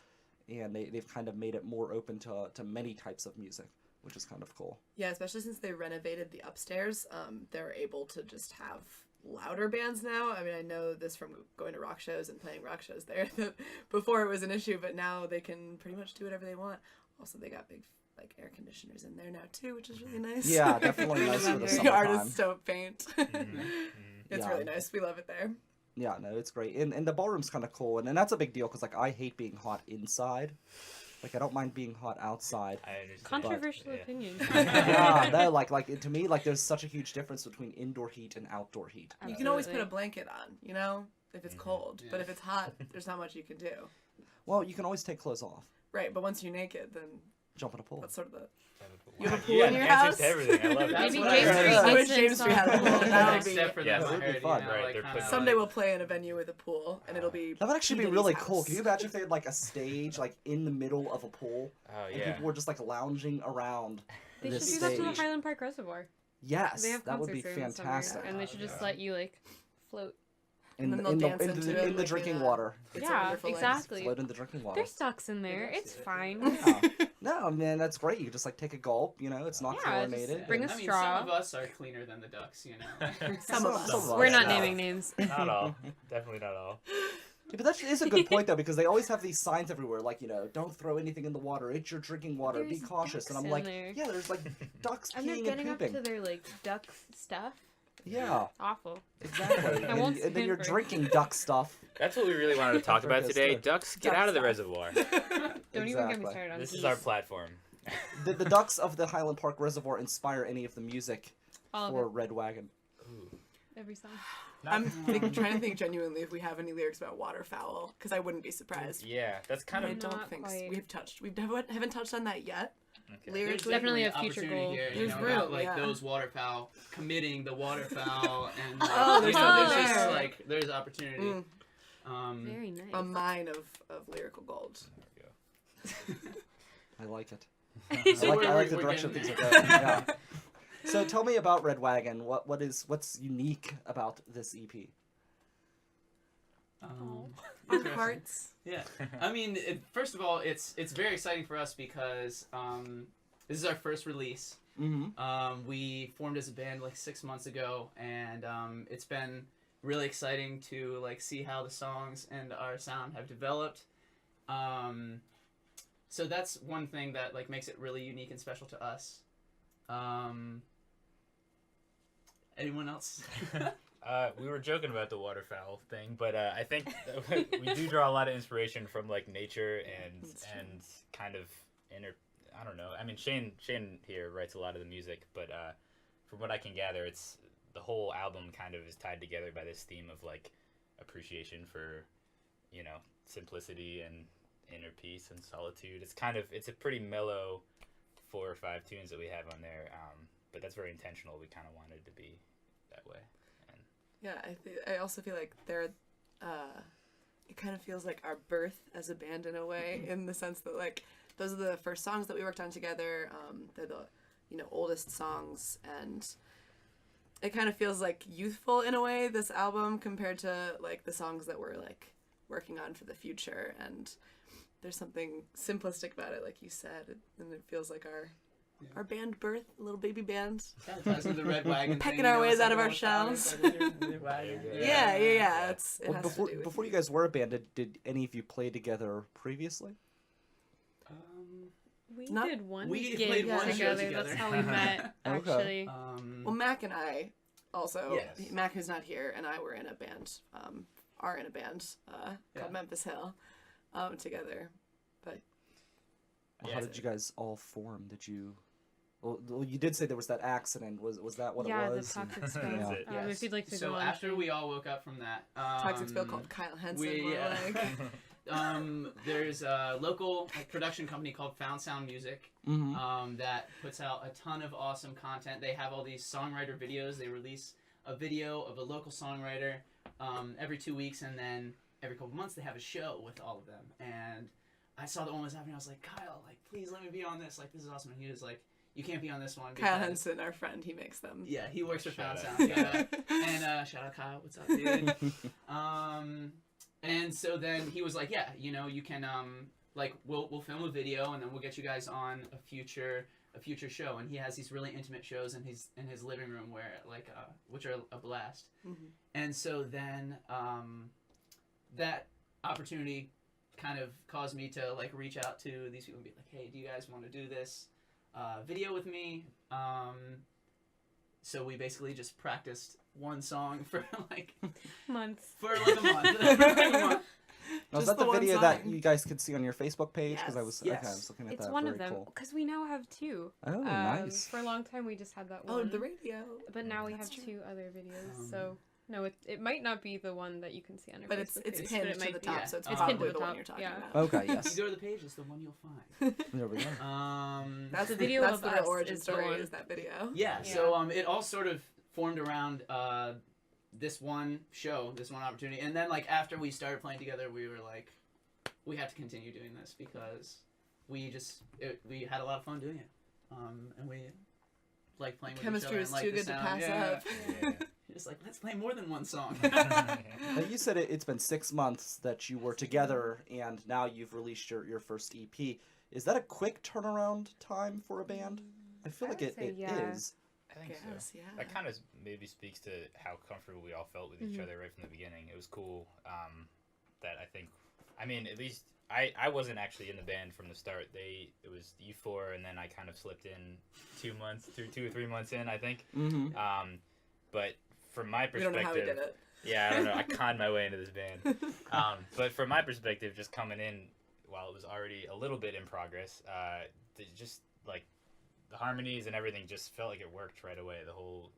and they've kind of made it more open to many types of music, which is kind of cool. Yeah, especially since they renovated the upstairs, they're able to just have louder bands now. I mean, I know this from going to rock shows and playing rock shows there. That before it was an issue, but now they can pretty much do whatever they want. Also, they got big like air conditioners in there now too, which is really nice. Yeah, definitely nice for the The summertime. artists don't paint. It's Yeah. really nice. We love it there. Yeah, no, it's great. And the ballroom's kind of cool, and that's a big deal because like I hate being hot inside. Like I don't mind being hot outside. I understand. Controversial Yeah. opinion. Yeah, no, like to me, like there's such a huge difference between indoor heat and outdoor heat. You can always put a Absolutely. blanket on, you know, if it's cold. But Yeah. if it's hot, there's not much you can do. Well, you can always take clothes off, Right, but once you're naked, then jump in a pool. that's sort of the... You have a pool in your house? To everything. I love it. That's Maybe what I James heard. Street I gets wish James Street had a pool. That Next would be... step for Yes, them, it I would be heard, fun. you know, Right, like, they're kinda putting- Someday like- we'll play in a venue with a pool, and it'll be... That would actually be P. really Diddy's cool. house. Can you imagine if they had like a stage like in the middle of a pool Oh and yeah. people were just like lounging around They should this do that to the stage? Highland Park Reservoir. Yes, They have that would be concerts there in the summer, fantastic. and they should just Yeah. let you like float. In And the then in they'll the dance in into the, it in the like drinking in a- water. It's a Yeah, Wonderful Life. exactly. Float in the drinking water. There's ducks in there. It's fine. Yeah. No, man, that's great. You just like take a gulp. You know, it's not Yeah, just chlorinated. bring a I mean, straw. some of us are cleaner than the ducks, you know. Some of us. We're not No. naming names. Not all. Definitely not all. Yeah, but that is a good point though, because they always have these signs everywhere, like don't throw anything in the water. It's your drinking water. Be There's cautious. And ducks I'm in like, there. yeah, there's like ducks And they're peeing getting and up to pooping. their like duck stuff. Yeah, Awful. exactly. I won't and then stand you're for it. drinking duck stuff. That's what we really wanted to talk about That's today. good. Ducks, get Duck out of the stuff. reservoir. Don't even get me Exactly. started on This is geese. our platform. The ducks of the Highland Park Reservoir inspire any of the music All of for it. Red Wagon. Every song. I'm trying to think genuinely if we have any lyrics about waterfowl, because I wouldn't be surprised. Yeah, that's kind I of. don't Not think quite. we haven't touched on that yet. Okay. There's Lyrically, Definitely a an future opportunity goal. Here, you There's know, room, about, like yeah. those waterfowl committing the waterfowl, and like, Oh, you there's know, something there's just there. like there's opportunity. Very nice. a mine of lyrical gold. I like it. So I we're- like the we're direction getting things are going. Yeah. So tell me about Red Wagon. What's unique about this E EP? Our Interesting. hearts. Yeah, I mean, first of all, it's very exciting for us because this is our first release. Mm-hmm. We formed as a band like 6 months ago, and it's been really exciting to like see how the songs and our sound have developed. So that's one thing that like makes it really unique and special to us. Anyone else? We were joking about the waterfowl thing, but I think we do draw a lot of inspiration from like nature and kind of inner. I don't know. I mean, Shane here writes a lot of the music, but from what I can gather, it's the whole album kind of is tied together by this theme of like appreciation for, simplicity and inner peace and solitude. It's a pretty mellow 4 or 5 tunes that we have on there, but that's very intentional. We kind of wanted to be that way. Yeah, I also feel like it kind of feels like our birth as a band in a way, in the sense that like those are the first songs that we worked on together. They're the oldest songs, and it kind of feels like youthful in a way, this album, compared to like the songs that we're like working on for the future. And there's something simplistic about it, like you said, and it feels like our band birth, a little baby band. Kind of ties into the Red Wagon Pecking thing, our you know, ways it's out of like our all the flowers, shells. like, the wagon. Yeah. It Well, has before to do with before you guys were a band, did any of you play together previously? We Not- did one we gig played one show together. That's together. how we met, Okay. actually. Well, Mac and I also, Yes. Mac who's not here, and I were in a band, are in a band Yeah. called Memphis Hill, together. But How did you guys all form? Did you? Well, you did say there was that accident. Was that what Yeah, it the was? toxic Yeah. spill. That's it. If you'd like to So go on. after we all woke up from that, Toxic Spill called Kyle Henson. we- more yeah. like. There's a local production company called Found Sound Music Mm-hmm. that puts out a ton of awesome content. They have all these songwriter videos. They release a video of a local songwriter every 2 weeks, and then every couple months they have a show with all of them. And I saw that one was happening. I was like, Kyle, like, please let me be on this. Like, this is awesome. And he was like, you can't be on this one. Kyle because- Henson, our friend, he makes them. Yeah, he works for Found Shout Sound. Yeah. And shout out Kyle, what's up, dude? And so then he was like, yeah, you can like we'll film a video and then we'll get you guys on a future a future show, and he has these really intimate shows in his living room where which are a blast. Mm-hmm. And so then that opportunity kind of caused me to like reach out to these people and be like, hey, do you guys want to do this video with me? So we basically just practiced one song for like Months. a month. Now, is Just that the the one video that song. you guys could see on your Facebook page? Because I was Yes. okay, I was looking at It's that. one Very of them cool. because we now have two. Oh, nice. For a long time, we just had that Oh, one. the radio. But now we That's have true. two other videos. So no, it might not be the one that you can see on our But Facebook it's page, pinned but it to might the be. top, Yeah. so it's It's probably pinned to the the one top, you're talking yeah. about. Okay, If you yes. go to the page, it's the one you'll find. There we go. That's The the video That's of the us real origin is the story. one. Is that video? Yeah, so it all sort of formed around this one show, this one opportunity, and then like after we started playing together, we were like, we have to continue doing this because we had a lot of fun doing it, and we like playing with Chemistry each was other. too and, like, good the to sound. pass Yeah. up. Yeah. Just like let's play more than one song. Now, you said it's been 6 months that you were together, and now you've released your first EP. Is that a quick turnaround time for a band? I feel I like would it say is. yeah. I think Yes, so. yeah. That kind of maybe speaks to how comfortable we all felt with each Mhm. other right from the beginning. It was cool that I think, I mean, at least I wasn't actually in the band from the start. It was you four, and then I kind of slipped in 2 or 3 months in, I think. Mm-hmm. But from my We don't perspective, know how we did it. yeah, I don't know. I conned my way into this band. But from my perspective, just coming in while it was already a little bit in progress, just like the harmonies and everything just felt like it worked right away. The whole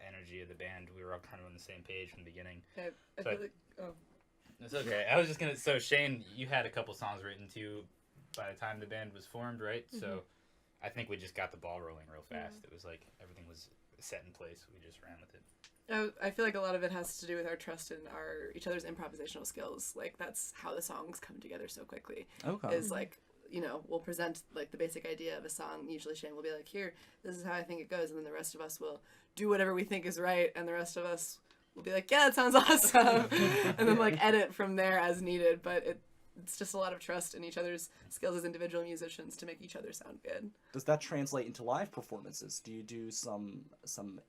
energy of the band, we were all kind of on the same page from the beginning. I So feel like, oh, It's okay. I was just gonna. So Shane, you had a couple songs written too, by the time the band was formed, right? So I think we just got the ball rolling real fast. It was like everything was set in place. We just ran with it. I feel like a lot of it has to do with our trust in each other's improvisational skills. Like that's how the songs come together so quickly. Okay. Is like, you know, we'll present like the basic idea of a song. Usually Shane will be like, here, this is how I think it goes, and then the rest of us will do whatever we think is right, and the rest of us will be like, yeah, that sounds awesome, and then like edit from there as needed. But it's just a lot of trust in each other's skills as individual musicians to make each other sound good. Does that translate into live performances? Do you do some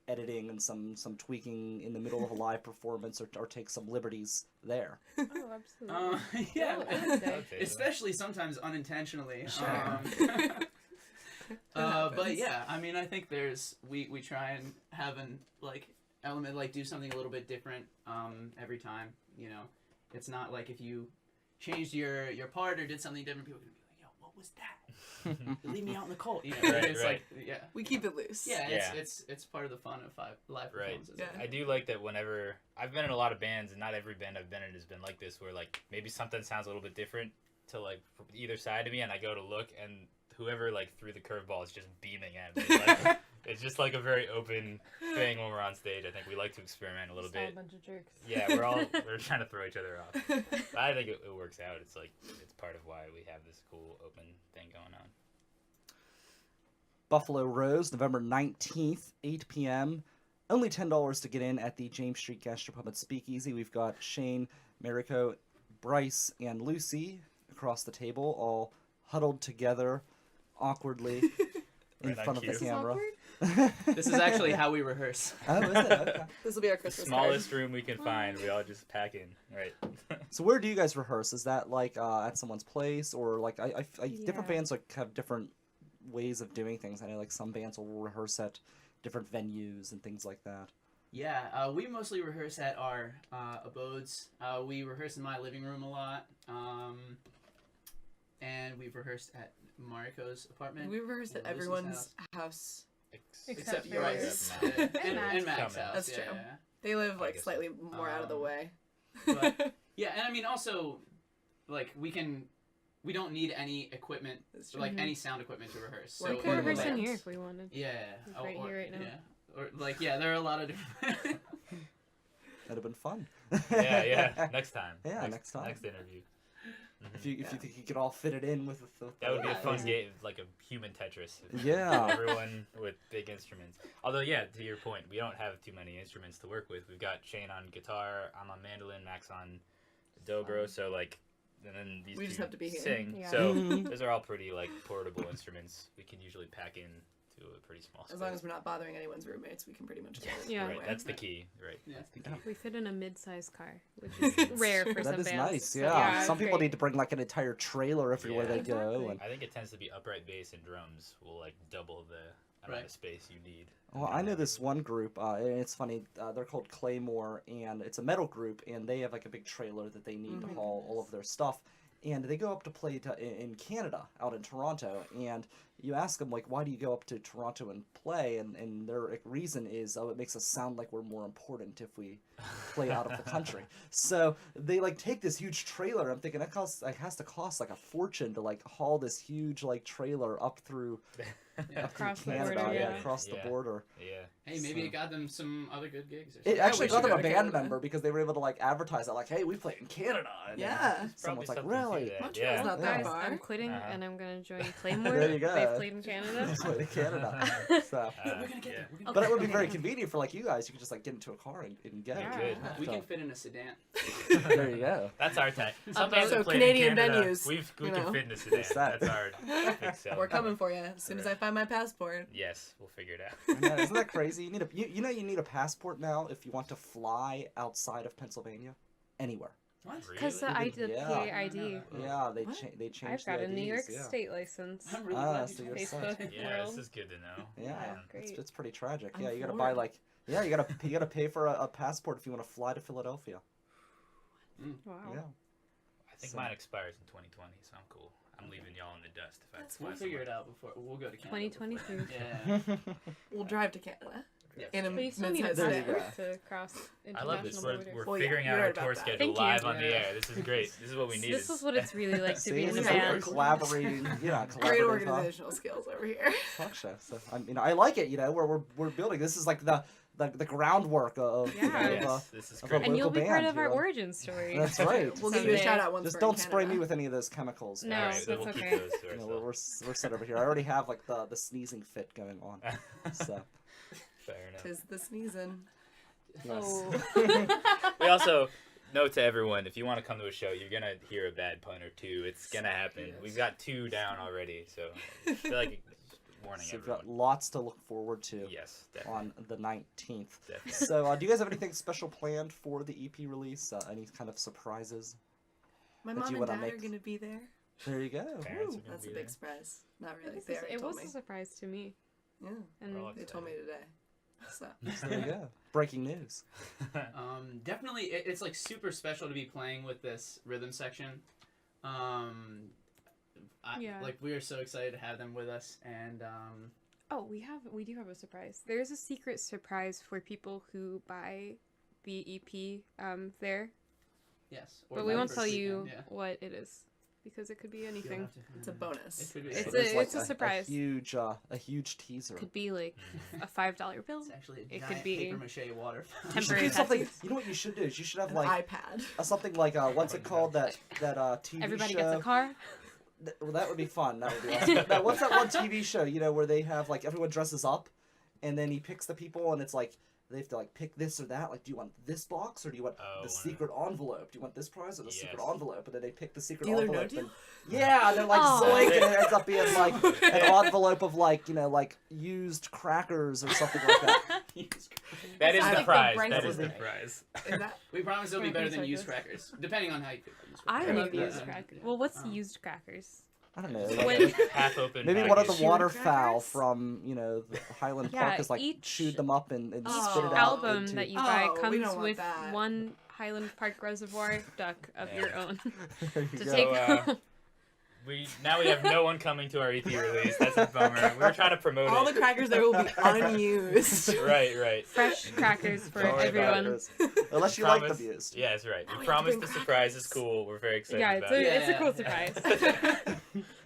editing and some tweaking in the middle of a live performance, or take some liberties there? Oh, absolutely. Yeah, I would say. Okay. especially sometimes unintentionally. Sure. But happens. yeah, I mean, I think we try and have an like element, like do something a little bit different every time. You know, it's not like if you changed your part or did something different, people are gonna be like, yo, what was that? Leave me out in the cold. You know, Right, it's right. like yeah. We keep it loose. Yeah, Yeah. It's part of the fun of live Right. performances. Yeah. I do like that whenever I've been in a lot of bands, and not every band I've been in has been like this, where like maybe something sounds a little bit different to like from either side of me, and I go to look, and whoever like threw the curveball is just beaming at me. Like, it's just like a very open thing when we're on stage. I think we like to experiment a little Just all bit. a bunch of jerks. Yeah, we're trying to throw each other off. But I think it works out. It's like it's part of why we have this cool open thing going on. Buffalo Rose, November 19th, 8 p.m. Only $10 to get in at the James Street Gastropub and Speakeasy. We've got Shane, Mariko, Bryce, and Lucy across the table, all huddled together awkwardly in Right on front of cue. the This is camera. awkward? This is actually how we rehearse. Oh, is it? Okay. This will be our The Christmas smallest room we can find. We all just pack in, right? So where do you guys rehearse? Is that like at someone's place, or like different Yeah. bands like have different ways of doing things? I know like some bands will rehearse at different venues and things like that. Yeah, we mostly rehearse at our abodes. We rehearse in my living room a lot, and we've rehearsed at Mariko's apartment. We rehearsed at Lucy's everyone's house. Except yours. Yeah, And and Max. Mac's house. That's yeah, true. yeah. They live I like guess slightly more out of the way. But- Yeah, and I mean also, like we don't need any equipment, That's true. like any sound equipment to rehearse. We're So We could Or rehearse in bands. here if we wanted. Yeah, Like right here, right now. Yeah, or like there are a lot of different. That'd have been fun. Yeah. Next time. Yeah, next time. Next interview. If you think you could all fit it in with That would be a Yeah. fun game, like a human Tetris. Yeah. Everyone with big instruments. Although, yeah, to your point, we don't have too many instruments to work with. We've got Shane on guitar, I'm on mandolin, Max on dobro. So, like, and then these We two just have to be here. sing. Yeah. So Mhm. those are all pretty like portable instruments. We can usually pack in to a pretty small space. As long as we're not bothering anyone's roommates, we can pretty much go Yeah. Right, anywhere. that's the key. Right, Yeah. that's the key. We fit in a mid-sized car, which is rare for some That is bands. nice, so yeah. it's Some people great. need to bring like an entire trailer everywhere Yeah. they go. Exactly. And, I think it tends to be upright bass and drums will like double the amount Right. of space you need. well, I know this one group, and it's funny, they're called Claymore, and it's a metal group, and they have like a big trailer that they need to haul all of their stuff. And they go up to play in Canada, out in Toronto, and you ask them, like, why do you go up to Toronto and play? And their reason is, oh, it makes us sound like we're more important if we play out of the country. So they, like, take this huge trailer. I'm thinking that has to cost, like, a fortune to, like, haul this huge, like, trailer up through Across the Canada, border, yeah. across the Yeah. border. Yeah. Hey, maybe So- it got them some other good gigs. Or It something. actually we got should them go a to band Canada. member because they were able to, like, advertise that, like, hey, we play in Canada. And then Yeah. someone's Probably like, something to really? that. Montreal's Yeah. not Yeah. that Guys, far. I'm quitting Uh-huh. and I'm gonna join Claymore. There you go. They've played in Canada. Let's play to Canada. So. We're gonna get yeah. there. We're gonna But get it would be there. very convenient for like you guys. You could just like get into a car and go. Yeah. Good. We So, can fit in a sedan. there you go. That's our tag. Some boat. bands So have played Canadian in Canada. venues, We you can know. fit in a sedan. What's that? That's our big sell. We're coming for you as soon as I find my passport. Yes, we'll figure it out. Yeah, isn't that crazy? You need you need a passport now if you want to fly outside of Pennsylvania, anywhere. What? Because the Really? the Yeah. PA ID. Yeah, they What? they changed I've got the a New York IDs, yeah. State license. I'm really Ah, glad so you you're told me. Facebook Yeah, world. this is good to know. Yeah, great. it's pretty tragic. I'm Yeah, you gotta floored. buy like you gotta pay for a passport if you want to fly to Philadelphia. Wow. Yeah. I think So- mine expires in 2020, so I'm cool. I'm leaving y'all in the dust if I have to fly We'll figure it somewhere. out before we'll go to Canada. 2023. before. Yeah. We'll drive to Canada Yeah. in a But you still need a mid-sized There you go. passport to cross I international love this. borders. We're Well, yeah, figuring you're out right our about tour that. schedule Thank you. live on the Yeah. air. This is great. This is what we need. This is what it's really like to be in a See, band. collaborating, Great collaborative, huh? organizational skills over here. Talk show. So I mean, I like it. You know, we're building. This is like the groundwork of Yeah. Yes, this is of great. a And you'll be local part band, of our you know? origin story. That's right. We'll give you a Someday. shout out once Just we're in don't spray me Canada. with any of those chemicals. No, All right, that's then we'll okay. keep those to You know, ourselves. we're set over here. I already have like the sneezing fit going on. So Fair enough. Tis the sneezing. yes. Oh. We also note to everyone, if you want to come to a show, you're gonna hear a bad pun or two. It's gonna happen. Yes. We've got 2 down already, so I feel like warning So we've got everyone. lots to look forward to Yes, definitely. on the 19th. Definitely. So do you guys have anything special planned for the EP release? Any kind of surprises? My That mom you and wanna dad are make- going to be there. There you go. Parents Woo. are gonna That's a be big there. surprise. Not really. It They was, already it told was me. a surprise to me. Yeah. And We're all They told me today. So. So there you go. Breaking news. Definitely, it's like super special to be playing with this rhythm section. Yeah. Like we are so excited to have them with us, and oh, we do have a surprise. There's a secret surprise for people who buy the EP there, yes. but we won't tell members, you yeah. what it is because it could be You'll anything. have to It's a find out. bonus. It could be. It's So there's, a surprise. A huge teaser. Could be like a $5 bill. It's actually a It giant could be paper mache water. You should temporary do something. tattoos. You know what you should do? Is you should have An like iPad. something like what's it called that TV Everybody show? gets a car. Well, that would be fun. That would be awesome. Now, what's that one TV show? You know, where they have like everyone dresses up, and then he picks the people, and it's like they have to like pick this or that. Like, do you want this box or do you want Oh, the one secret envelope? Do you want this prize or the secret Yes. envelope? And then they pick the secret Deal or no envelope. deal? And, yeah, and they're like Aw. zoink, and it ends up being like an envelope of like like used crackers or something like that. That is I the like the prize. Brent That is the Crawford. prize. Is that We promise it'll be better than Crackers are used good. crackers, depending on how you feel about used I crackers. love Yeah. used crackers. Well, what's used crackers? I don't know. When- Like, Half open. maybe one of the package. waterfowl crackers? from the Highland Yeah, Park has like each- chewed them up and Oh. spit it out. Album into- that you buy Oh, we comes don't want with that. one Highland Park Reservoir duck of Yeah. your own There you to go. take So, home. Now we have no one coming to our EP release. That's a bummer. We were trying to promote all the it. crackers there will be unused. Right. Fresh crackers for Don't worry about everyone. Unless you like Promise- them used. Yeah, that's right. Now We we have to promised bring the surprise is crackers. cool. We're very excited Yeah, about it's it. a Yeah. cool surprise.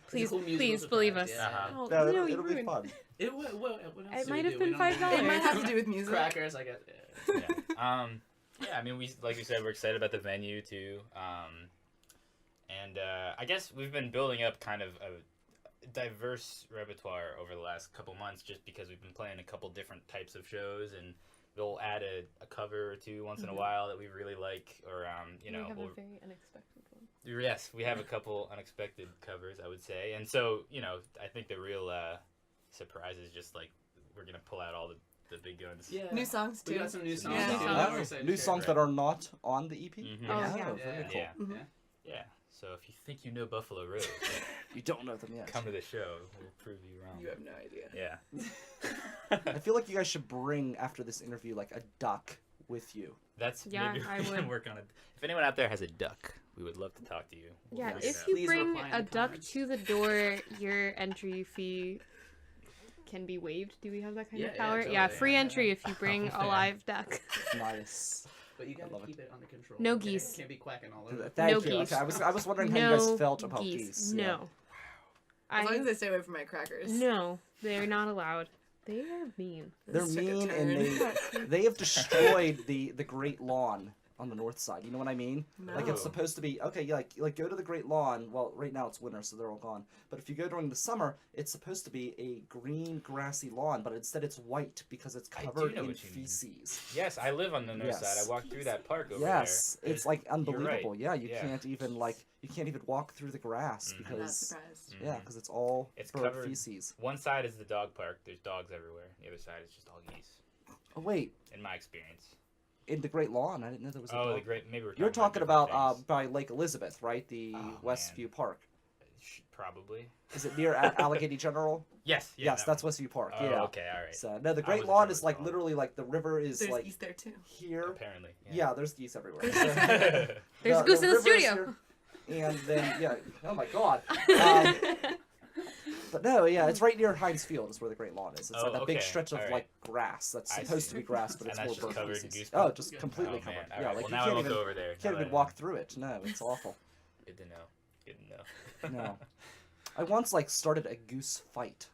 please, cool musical please believe us. surprise, yeah. Oh, No, no, it'll, you it'll be ruined. fun. What else It do might we have do? been We don't- $5. It might have to do with music. Crackers, I guess. Yeah. Yeah, I mean, like you said, we're excited about the venue too. And I guess we've been building up kind of a diverse repertoire over the last couple months, just because we've been playing a couple different types of shows, and we'll add a cover or two once in a while that we really like, or We have we'll, a very unexpected one. Yes, we have a couple unexpected covers, I would say. And so, I think the real surprise is just like we're going to pull out all the big guns. Yeah. New songs too. We got some new songs. Yeah. too. New I'm songs. very excited to New share. songs that are not on the EP? Mhm. Oh, Yeah, yeah. very cool. Yeah. Mhm. Yeah. So if you think you know Buffalo Road, You don't know them yet. come to the show. We'll prove you wrong. You have no idea. Yeah. I feel like you guys should bring, after this interview, like a duck with you. That's Yeah, maybe I we can would. work on it. If anyone out there has a duck, we would love to talk to you. We'll Yeah, figure it if out. you Please bring reply in a the duck comments. to the door, your entry fee can be waived. Do we have that kind Yeah, of yeah, power? totally, free yeah. entry if you bring a man. live duck. Nice. But you gotta love it. keep it under control. No You can't- geese. Can't be quacking all over. Thank No you. geese. Okay, I was wondering how you No guys felt about geese. Yeah. No. As long as they stay away from my crackers. No, they're not allowed. They are mean. They're This took a mean and turn. they have destroyed the Great Lawn on the north side. You know what I mean? Like it's No. supposed to be okay. Yeah, like go to the Great Lawn. Well, right now it's winter, so they're all gone. But if you go during the summer, it's supposed to be a green, grassy lawn, but instead it's white because it's I do covered know in what you mean. feces. Yes, I live on the north Yes. side. I walked through that park over Yes, there. it's like You're right. unbelievable. Yeah, you Yeah. can't even walk through the grass Mhm. I'm not because surprised. yeah, because it's all It's bird covered- feces. One side is the dog park. There's dogs everywhere. The other side is just all geese. Oh wait, In my experience. in the Great Lawn, I didn't know there was a Oh, dog. the great. Maybe we're You're talking different about things. by Lake Elizabeth, right? The Oh, Westview man. Park. Probably. Is it near Allegheny General? Yes. Yeah, Yes, that that's one. Westview Park. Oh, yeah. okay, all right. So no, the I Great wasn't Lawn sure is what like it's called. literally like the river is There's like geese there too. here. Apparently. Yeah, there's geese everywhere. There's a goose in the river is studio. here, and then yeah, oh my god. But no, yeah, it's right near Heinz Field is where the Great Lawn is. It's Oh, like that big okay, stretch of all right. like grass that's I supposed see. to be grass, but And it's that's more just bird covered in feces. goose Oh, poop? just completely Oh, covered. man. All Yeah, right. like Well, you now I can't won't even go over there. can't Now even that I walk know. through it. No, it's awful. Good to know. Good to know. No. I once like started a goose fight,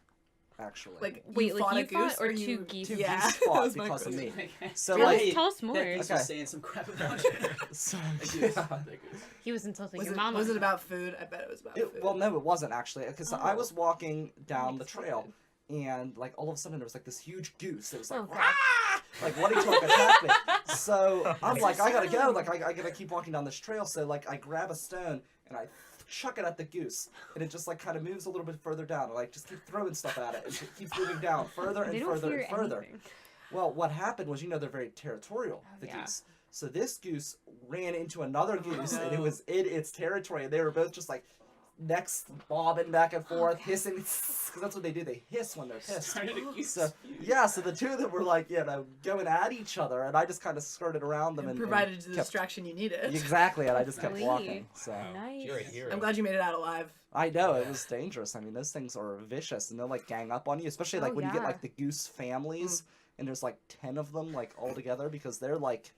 actually. Like Wait, you like fought you a goose fought or you... two geese? two Yeah, geese that fought was my because of me. question. So Really? like, Tell us more. That goose Okay. was saying some crap about you. so, That yeah. goose. That goose. He was insulting Was your it, mama. was it about food? I bet it was about food. Well, no, it wasn't actually, because I Oh. was walking down the trail, Unexpected. and like all of a sudden there was like this huge goose. It was like, Oh, God. "Rah!" Like wanting to like attack me. So I'm like, I gotta go. Like I gotta keep walking down this trail. So like I grab a stone and I chuck it at the goose, and it just like kind of moves a little bit further down. And, like just keep throwing stuff at it, and it keeps moving down further They and don't further fear and further. anything. Well, what happened was, they're very territorial, the yeah. geese. So this goose ran into another goose, and it no. was in its territory, and they were both just like necks bobbing back and forth, hissing, because that's what they do. They hiss when they're pissed. Started a goose So feud. yeah, so the two of them were like, going at each other, and I just kind of skirted around them And and provided the kept- distraction you needed. Exactly, and I just kept Sweet. walking. So Wow. Nice. You're a hero. I'm glad you made it out alive. I know it was dangerous. I mean, those things are vicious, and they'll like gang up on you, especially like Oh, when you get yeah. like the goose families, and there's like 10 of them like all together, because they're like,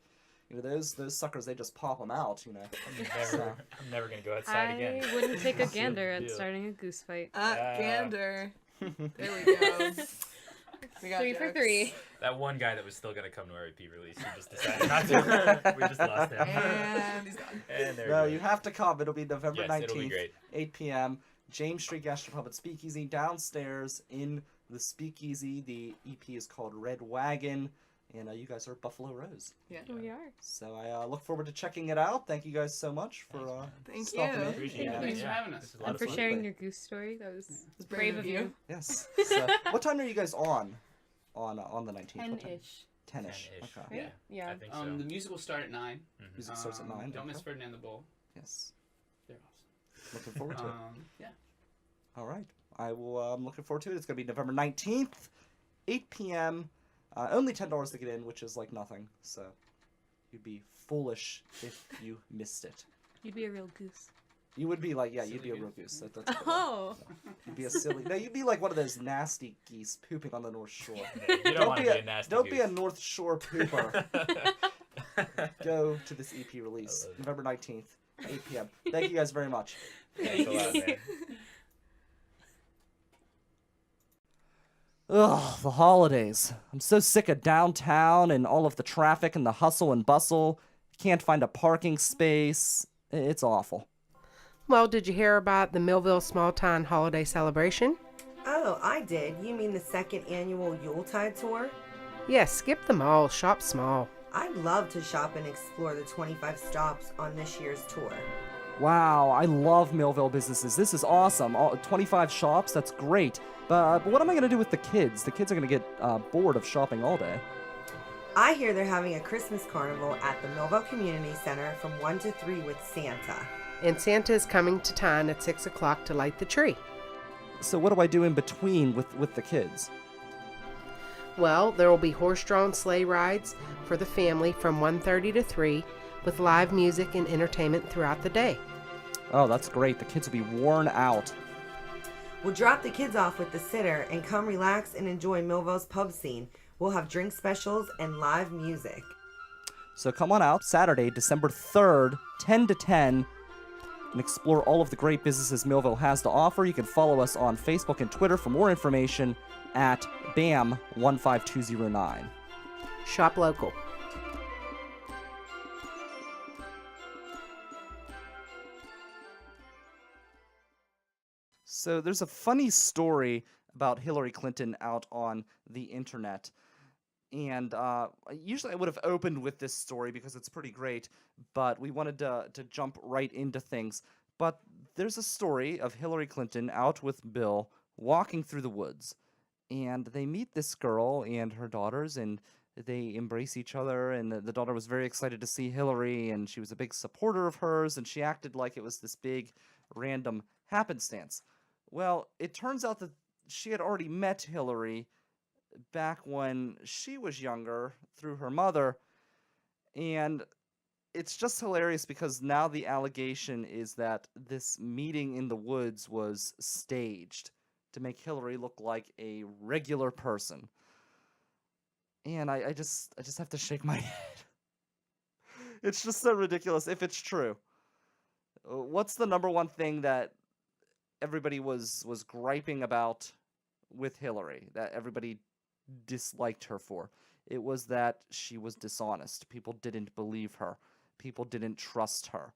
those suckers, they just pop them out. I'm never gonna go outside I again. wouldn't take a Seal gander the at deal. starting a goose fight. Gander. There we go. We got 3 for jokes. 3. That one guy that was still gonna come to our EP release, he just decided not to. We just lost him. And he's gone. And there No, we you go. have to come. It'll be November Yes, it'll be 19th, great. 8 p.m. James Street Gastropub at Speakeasy downstairs in the Speakeasy. The EP is called Red Wagon, and you guys are Buffalo Rose. Yeah. We are. So I look forward to checking it out. Thank you guys so much for Thank stopping you. in. Appreciate And- it. Thanks for Yeah, having us. this is a lot And of for fun. sharing your goose story. That was It's brave of you. Yes. So, what time are you guys on the 19th? What time? 10-ish. 10-ish. 10-ish. Okay. Right? Yeah. I think so. The music will start at 9. Music starts at 9. Don't miss okay. Ferdinand the Bull. Yes. They're awesome. Looking forward to it. Yeah. All right. I will. I'm looking forward to it. It's going to be November 19th, 8 p.m. Only $10 to get in, which is like nothing. So you'd be foolish if you missed it. You'd be a real goose. You would be like, yeah, Silly you'd be a real goose. goose. That's a good one. Oh. You'd be a silly. No, you'd be like one of those nasty geese pooping on the North Shore. You don't want to be a nasty Don't be a goose. North Shore pooper. Go to this EP release, I love it. November 19th, 8 p.m. Thank you guys very much. Thanks a lot, man. Ugh, the holidays. I'm so sick of downtown and all of the traffic and the hustle and bustle. Can't find a parking space. It's awful. Well, did you hear about the Millville Small Town Holiday Celebration? Oh, I did. You mean the second annual Yuletide tour? Yes, skip the mall, shop small. I'd love to shop and explore the 25 stops on this year's tour. Wow, I love Millville businesses. This is awesome. 25 shops, that's great. But what am I going to do with the kids? The kids are going to get bored of shopping all day. I hear they're having a Christmas carnival at the Millville Community Center from 1 to 3 with Santa. And Santa is coming to town at 6 o'clock to light the tree. So what do I do in between with the kids? Well, there will be horse-drawn sleigh rides for the family from 1:30 to 3 with live music and entertainment throughout the day. Oh, that's great. The kids will be worn out. We'll drop the kids off with the sitter and come relax and enjoy Millville's pub scene. We'll have drink specials and live music. So come on out Saturday, December 3rd, 10 to 10, and explore all of the great businesses Millville has to offer. You can follow us on Facebook and Twitter for more information at BAM15209. Shop local. So there's a funny story about Hillary Clinton out on the internet. And usually I would have opened with this story because it's pretty great, but we wanted to jump right into things. But there's a story of Hillary Clinton out with Bill walking through the woods. And they meet this girl and her daughters, and they embrace each other. And the daughter was very excited to see Hillary, and she was a big supporter of hers, and she acted like it was this big random happenstance. Well, it turns out that she had already met Hillary back when she was younger through her mother, and it's just hilarious because now the allegation is that this meeting in the woods was staged to make Hillary look like a regular person. And I just have to shake my head. It's just so ridiculous if it's true. What's the number one thing that everybody was griping about with Hillary, that everybody disliked her for? It was that she was dishonest. People didn't believe her. People didn't trust her.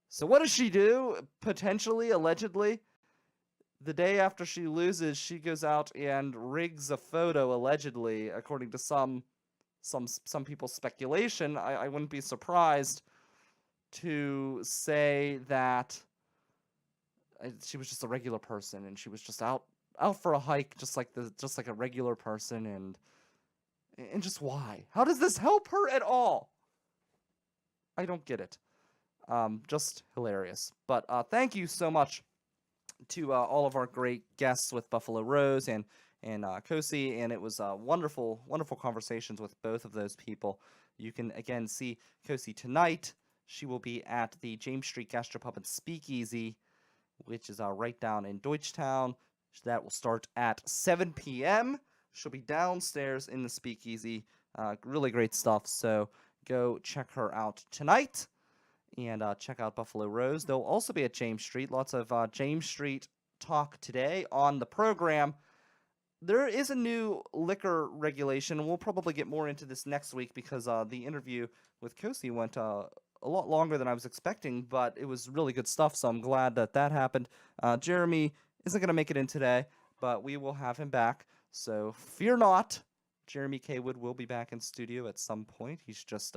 So what does she do? Potentially, allegedly, the day after she loses, she goes out and rigs a photo, allegedly, according to some people's speculation. I wouldn't be surprised to say that she was just a regular person, and she was just out for a hike, just like a regular person, and just why? How does this help her at all? I don't get it. Just hilarious. But thank you so much to all of our great guests with Buffalo Rose and Kosi, and it was wonderful conversations with both of those people. You can again see Kosi tonight. She will be at the James Street Gastropub and Speakeasy, which is right down in Deutschtown. That will start at 7 p.m. She'll be downstairs in the Speakeasy. Really great stuff, so go check her out tonight. And check out Buffalo Rose. They'll also be at James Street. Lots of James Street talk today on the program. There is a new liquor regulation, and we'll probably get more into this next week because the interview with Kosi went a lot longer than I was expecting, but it was really good stuff, so I'm glad that happened. Jeremy isn't going to make it in today, but we will have him back, so fear not. Jeremy Kaywood will be back in studio at some point. He's just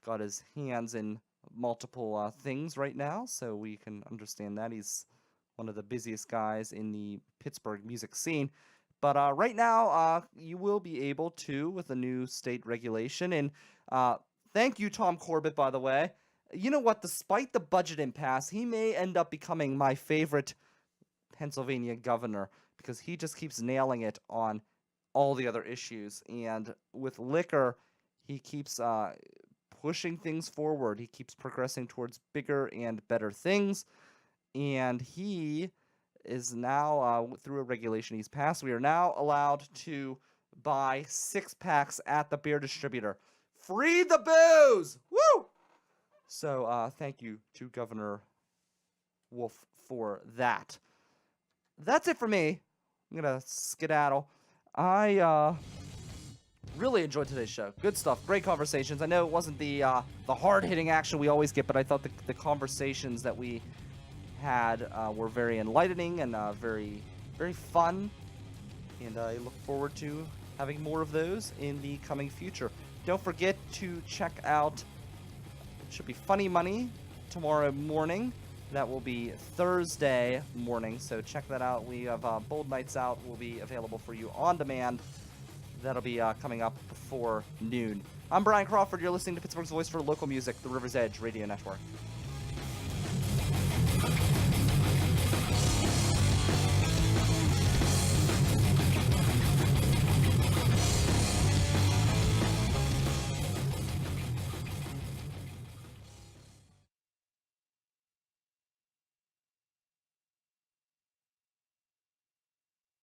got his hands in multiple things right now, so we can understand that. He's one of the busiest guys in the Pittsburgh music scene. But right now, you will be able to, with a new state regulation, and thank you, Tom Corbett, by the way. You know what? Despite the budget impasse, he may end up becoming my favorite Pennsylvania governor because he just keeps nailing it on all the other issues. And with liquor, he keeps pushing things forward. He keeps progressing towards bigger and better things. And he is now, through a regulation he's passed, we are now allowed to buy 6-packs at the beer distributor. Free the booze! Woo! So thank you to Governor Wolf for that. That's it for me. I'm going to skedaddle. I really enjoyed today's show. Good stuff. Great conversations. I know it wasn't the hard-hitting action we always get, but I thought the conversations that we had were very enlightening and very, very fun. And I look forward to having more of those in the coming future. Don't forget to check out, it should be Funny Money tomorrow morning. That will be Thursday morning, so check that out. We have Bold Nights Out will be available for you on demand. That'll be coming up before noon. I'm Brian Crawford. You're listening to Pittsburgh's Voice for Local Music, the River's Edge Radio Network.